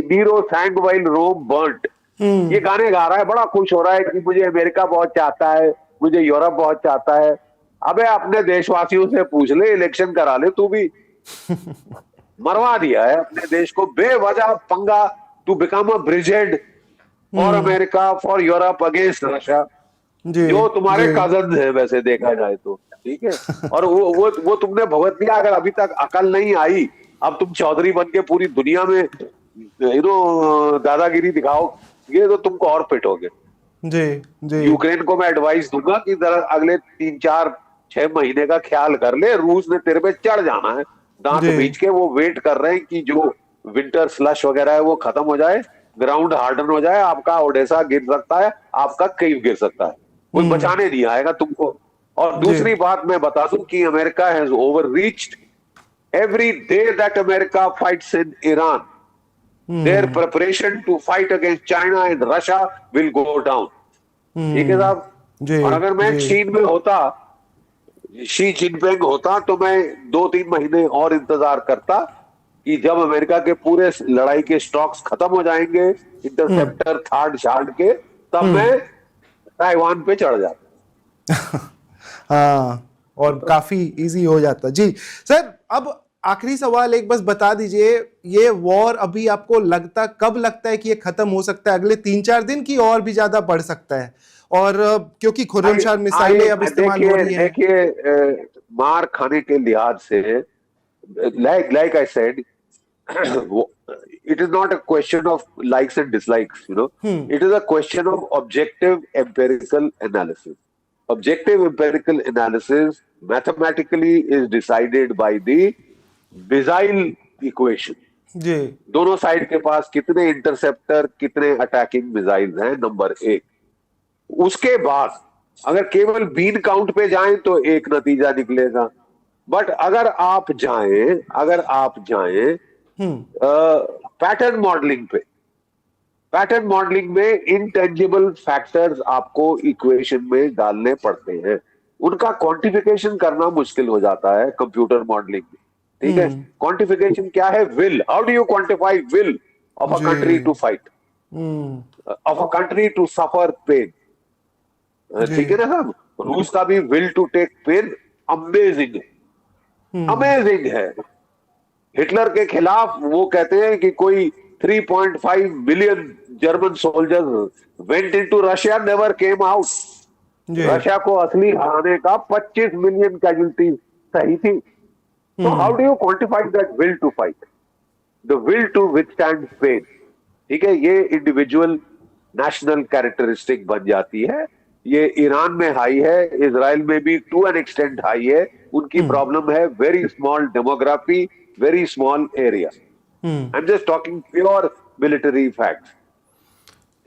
नीरो सैंग वाइल रोम बर्न्ट। ये गाने गा रहा है, बड़ा खुश हो रहा है कि मुझे अमेरिका बहुत चाहता है, मुझे यूरोप बहुत चाहता है। अबे अपने देशवासियों से पूछ ले, इलेक्शन करा ले तू भी। मरवा दिया है अपने देश को बेवजह पंगा, to become a brigade for America, for Europe, against Russia, जी जो तुम्हारे जी कजन है वैसे देखा जाए तो। ठीक है, और वो तुमने भुगत दिया। अगर अभी तक अकल नहीं आई, अब तुम चौधरी बन के पूरी दुनिया में दादागिरी दिखाओगे तो तुमको और पिटोगे। जी जी यूक्रेन को मैं एडवाइस दूंगा कि जरा अगले 3 4 6 महीने का ख्याल कर ले। रूस ने तेरे पे चढ़ जाना है, दांत जी बीच के। वो वेट कर रहे हैं कि जो विंटर स्लश वगैरह है वो खत्म हो जाए, ग्राउंड हार्डन हो जाए, आपका ओडेसा गिर सकता है, आपका कीव गिर सकता है, कोई बचाने नहीं आएगा तुमको। और जी दूसरी बात मैं बता दूं कि America has over reached. Every day that America fights in Iran, their preparation to fight against China and Russia will go down। ठीक है साहब। जी और अगर मैं जी चीन में होता, शी जिनपिंग होता, तो मैं 2 3 महीने और इंतजार करता कि जब अमेरिका के पूरे लड़ाई के स्टॉक्स खत्म हो जाएंगे, इंटरसेप्टर थार्ड शार्ड के, तब मैं ताइवान पे चढ़ जाता। हाँ, और काफी इजी हो जाता। जी सर, अब आखिरी सवाल एक बस बता दीजिए, ये वॉर अभी आपको कब लगता है कि ये खत्म हो सकता है? अगले 3 4 दिन की और भी ज्यादा बढ़ सकता है? और क्योंकि खुर्रमशाह मिसाइलें अब इस्तेमाल हो रही हैं। देखिए, मार खाने के लिहाज से, like I said, it is not a question of likes and dislikes, it is a question of objective empirical analysis. Objective empirical analysis mathematically is decided by the missile equation। जी दोनों साइड के पास कितने interceptor, कितने attacking missiles हैं, number 1। उसके बाद अगर केवल been count पे जाएं तो एक नतीजा निकलेगा। बट अगर आप जाएं पैटर्न मॉडलिंग पे, पैटर्न मॉडलिंग में इंटेंजिबल फैक्टर्स आपको इक्वेशन में डालने पड़ते हैं, उनका क्वांटिफिकेशन करना मुश्किल हो जाता है कंप्यूटर मॉडलिंग में। ठीक है, क्वांटिफिकेशन क्या है? Will. How do you quantify will of a country to fight, of a country to suffer pain? ठीक है ना साहब। रूस का भी will to take pain amazing है, अमेजिंग है। हिटलर के खिलाफ वो कहते हैं कि कोई 3.5 million German soldiers went into Russia, never came out. Russia को असली हराने का 25 मिलियन कैजुअलिटी सही थी। तो how do you quantify that will to fight, the will to withstand pain? ठीक है, ये इंडिविजुअल नेशनल कैरेक्टरिस्टिक बन जाती है। ये ईरान में हाई है, इजराइल में भी टू एन एक्सटेंट हाई है। उनकी प्रॉब्लम है very small demography, very small area. I am just talking pure military facts.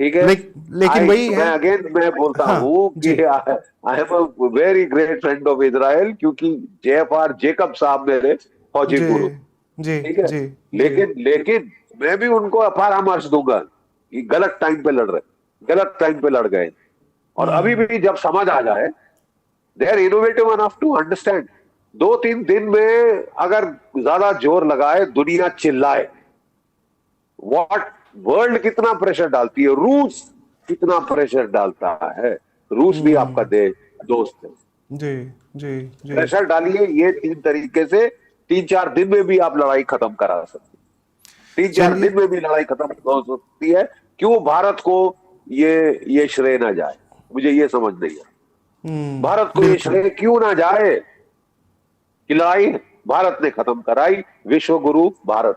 ठीक है, लेकिन वही है, मैं बोलता हूँ कि I am a very great friend of Israel, क्योंकि JFR जेकब साहब मेरे फौजी गुरु। ठीक है, लेकिन मैं भी उनको परामर्श दूंगा कि गलत टाइम पे लड़ रहे, गलत टाइम पे लड़ गए। और अभी भी जब समझ आ जाए, they are innovative enough to understand. 2 3 दिन में अगर ज्यादा जोर लगाए, दुनिया चिल्लाए, व्हाट वर्ल्ड कितना प्रेशर डालती है, रूस कितना प्रेशर डालता है। रूस भी आपका दोस्त है। जी जी जी प्रेशर डालिए। ये 3 तरीके से 3 4 दिन में भी आप लड़ाई खत्म करा सकते हैं। 3 4 दिन में भी लड़ाई खत्म हो सकती है। क्यों भारत को ये श्रेय ना जाए, मुझे ये समझ नहीं है। भारत को ये श्रेय क्यों ना जाए कि लड़ाई भारत ने खत्म कराई, विश्व गुरु भारत।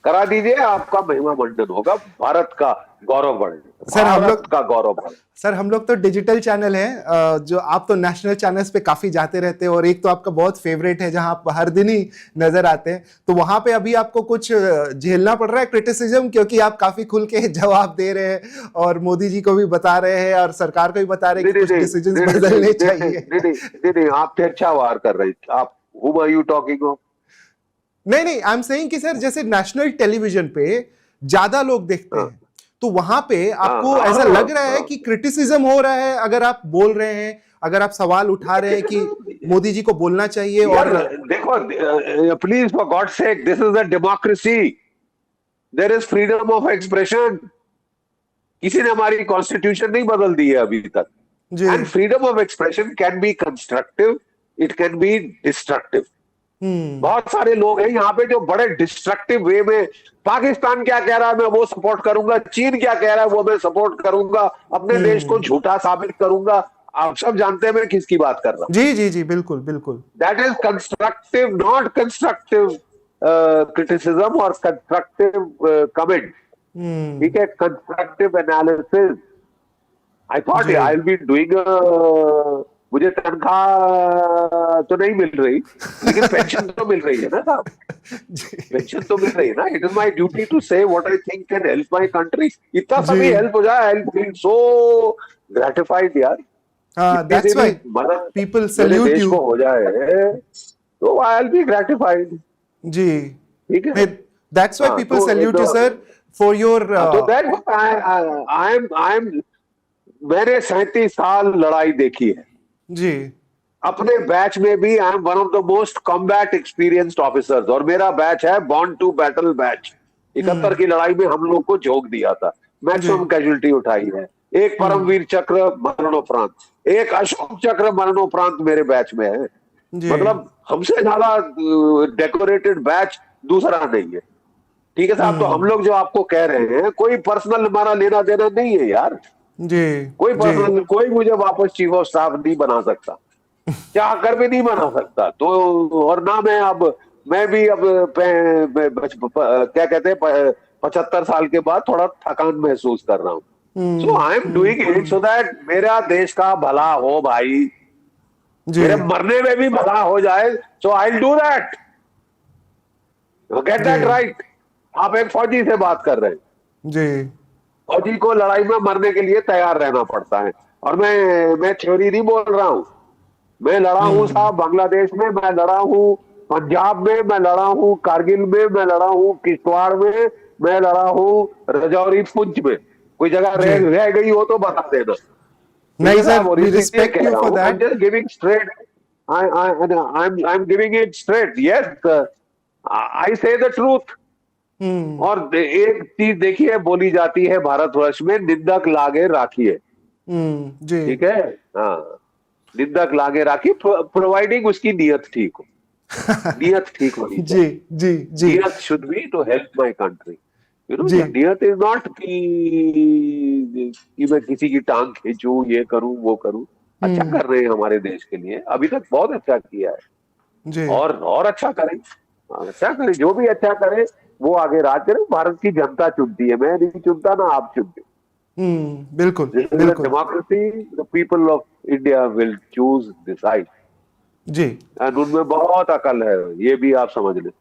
करा दीजिए, आपका महिमा मंडन होगा, भारत का गौरव बढ़ेगा, सर, हम भारत लोग का गौरव बढ़ेगा। सर हम लोग तो डिजिटल चैनल है, जो आप तो नेशनल चैनल्स पे काफी जाते रहते हैं, और एक तो आपका बहुत फेवरेट है जहां आप हर दिन ही नजर आते हैं, तो वहां पे अभी आपको कुछ झेलना पड़ रहा है क्रिटिसिज्म, क्योंकि आप काफी खुल के जवाब दे रहे हैं और मोदी जी को भी बता रहे हैं और सरकार को भी बता रहे हैं कि कुछ डिसीजंस बदलने चाहिए। नहीं, आप अच्छा वार कर रहे हैं। आप whom are you talking of? नहीं, आई एम सेइंग कि सर जैसे नेशनल टेलीविजन पे ज्यादा लोग देखते हैं, तो वहां पे आपको ऐसा लग रहा है कि क्रिटिसिज्म हो रहा है अगर आप बोल रहे हैं, अगर आप सवाल उठा रहे हैं कि मोदी जी को बोलना चाहिए? और देखो, please for God sake, this is a democracy, there is freedom of expression. किसी ने हमारी कॉन्स्टिट्यूशन नहीं बदल दी है अभी तक। And freedom of expression can be constructive, it can be destructive. बहुत सारे लोग हैं यहाँ पे जो बड़े डिस्ट्रक्टिव वे में, पाकिस्तान क्या कह रहा है मैं वो सपोर्ट करूंगा, चीन क्या कह रहा है वो मैं सपोर्ट करूंगा, अपने देश को झूठा साबित करूंगा। आप सब जानते हैं मैं किसकी बात कर रहा हूँ। जी जी जी, बिल्कुल बिल्कुल। That is constructive, not constructive criticism और कंस्ट्रक्टिव कमेंट। ठीक है, constructive analysis. I thought I will be doing, मुझे तनख्वाह तो नहीं मिल रही, लेकिन पेंशन तो मिल रही है ना साहब, पेंशन तो मिल रही है ना। It is my duty to say what I think can help my country. इतना सभी हेल्प हो जाए, आई फील सो ग्रेटिफाइड यार। That's why people salute you. हो जाए तो आई विल बी ग्रेटिफाइड। जी, ठीक है, that's why people salute you sir for your. तो दैट आई एम मैंने 37 साल लड़ाई देखी है जी। अपने बैच में भी I am one of the most combat experienced officers, और मेरा बैच है बॉर्न टू बैटल बैच। 71 की लड़ाई में हम लोग को झोंक दिया था, मैक्सिमम कैजुअलिटी उठाई है। एक परमवीर चक्र मरणोपरांत, एक अशोक चक्र मरणोपरांत मेरे बैच में है। मतलब हमसे ज्यादा डेकोरेटेड बैच दूसरा नहीं है। ठीक है साहब, तो हम लोग जो आपको कह रहे हैं, कोई पर्सनल हमारा लेना देना नहीं है यार जी। कोई पर्सनल, कोई मुझे वापस चीफ ऑफ स्टाफ नहीं बना सकता, चाह कर भी नहीं बना सकता। तो और ना मैं भी अब क्या कहते हैं 75 साल के बाद थोड़ा थकान महसूस कर रहा हूँ। So I am doing it so that मेरा देश का भला हो भाई, मेरे मरने में भी भला हो जाए। So I will do that, get that right. आप एक फौजी से बात कर रहे हैं जी। फौजी को लड़ाई में मरने के लिए तैयार रहना पड़ता है। और मैं थ्योरी नहीं बोल रहा हूं, मैं लड़ा हूं साहब बांग्लादेश में, मैं लड़ा हूं पंजाब में, मैं लड़ा हूं कारगिल में, मैं लड़ा हूं किश्तवाड़ में, मैं लड़ा हूं रजौरी पुंछ में। कोई जगह रह गई हो तो बता देना। नहीं sir, we respect you for that. I'm just giving straight. I'm giving it straight. Yes, I say the truth. और एक चीज देखिए बोली जाती है भारतवर्ष में, निंदक लागे राखिए। ठीक है, हाँ, निंदक लागे राखिए, प्रोवाइडिंग उसकी नियत ठीक हो। नियत ठीक होनी जी जी जी। नियत should be to help my country. You know, नियत इज नॉट कि मैं किसी की टांग खींचूं, ये करूं वो करूं। अच्छा कर रहे हैं हमारे देश के लिए, अभी तक बहुत अच्छा किया है जी। और अच्छा करें, अच्छा करें, जो भी अच्छा करे वो आगे राज करे। भारत की जनता चुनती है, मैं नहीं चुनता ना आप चुनते। बिल्कुल बिल्कुल। Democracy, the people of India will choose decide जी। एंड उनमें बहुत अकल है, ये भी आप समझ लें।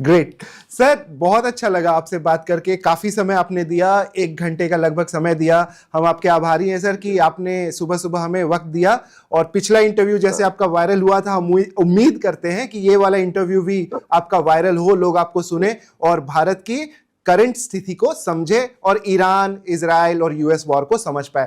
ग्रेट सर, बहुत अच्छा लगा आपसे बात करके। काफी समय आपने दिया, 1 घंटे का लगभग समय दिया। हम आपके आभारी हैं सर कि आपने सुबह सुबह हमें वक्त दिया। और पिछला इंटरव्यू जैसे आपका वायरल हुआ था, हम उम्मीद करते हैं कि ये वाला इंटरव्यू भी आपका वायरल हो, लोग आपको सुने और भारत की करंट स्थिति को समझे और ईरान, इजराइल और यूएस वॉर को समझ पाए।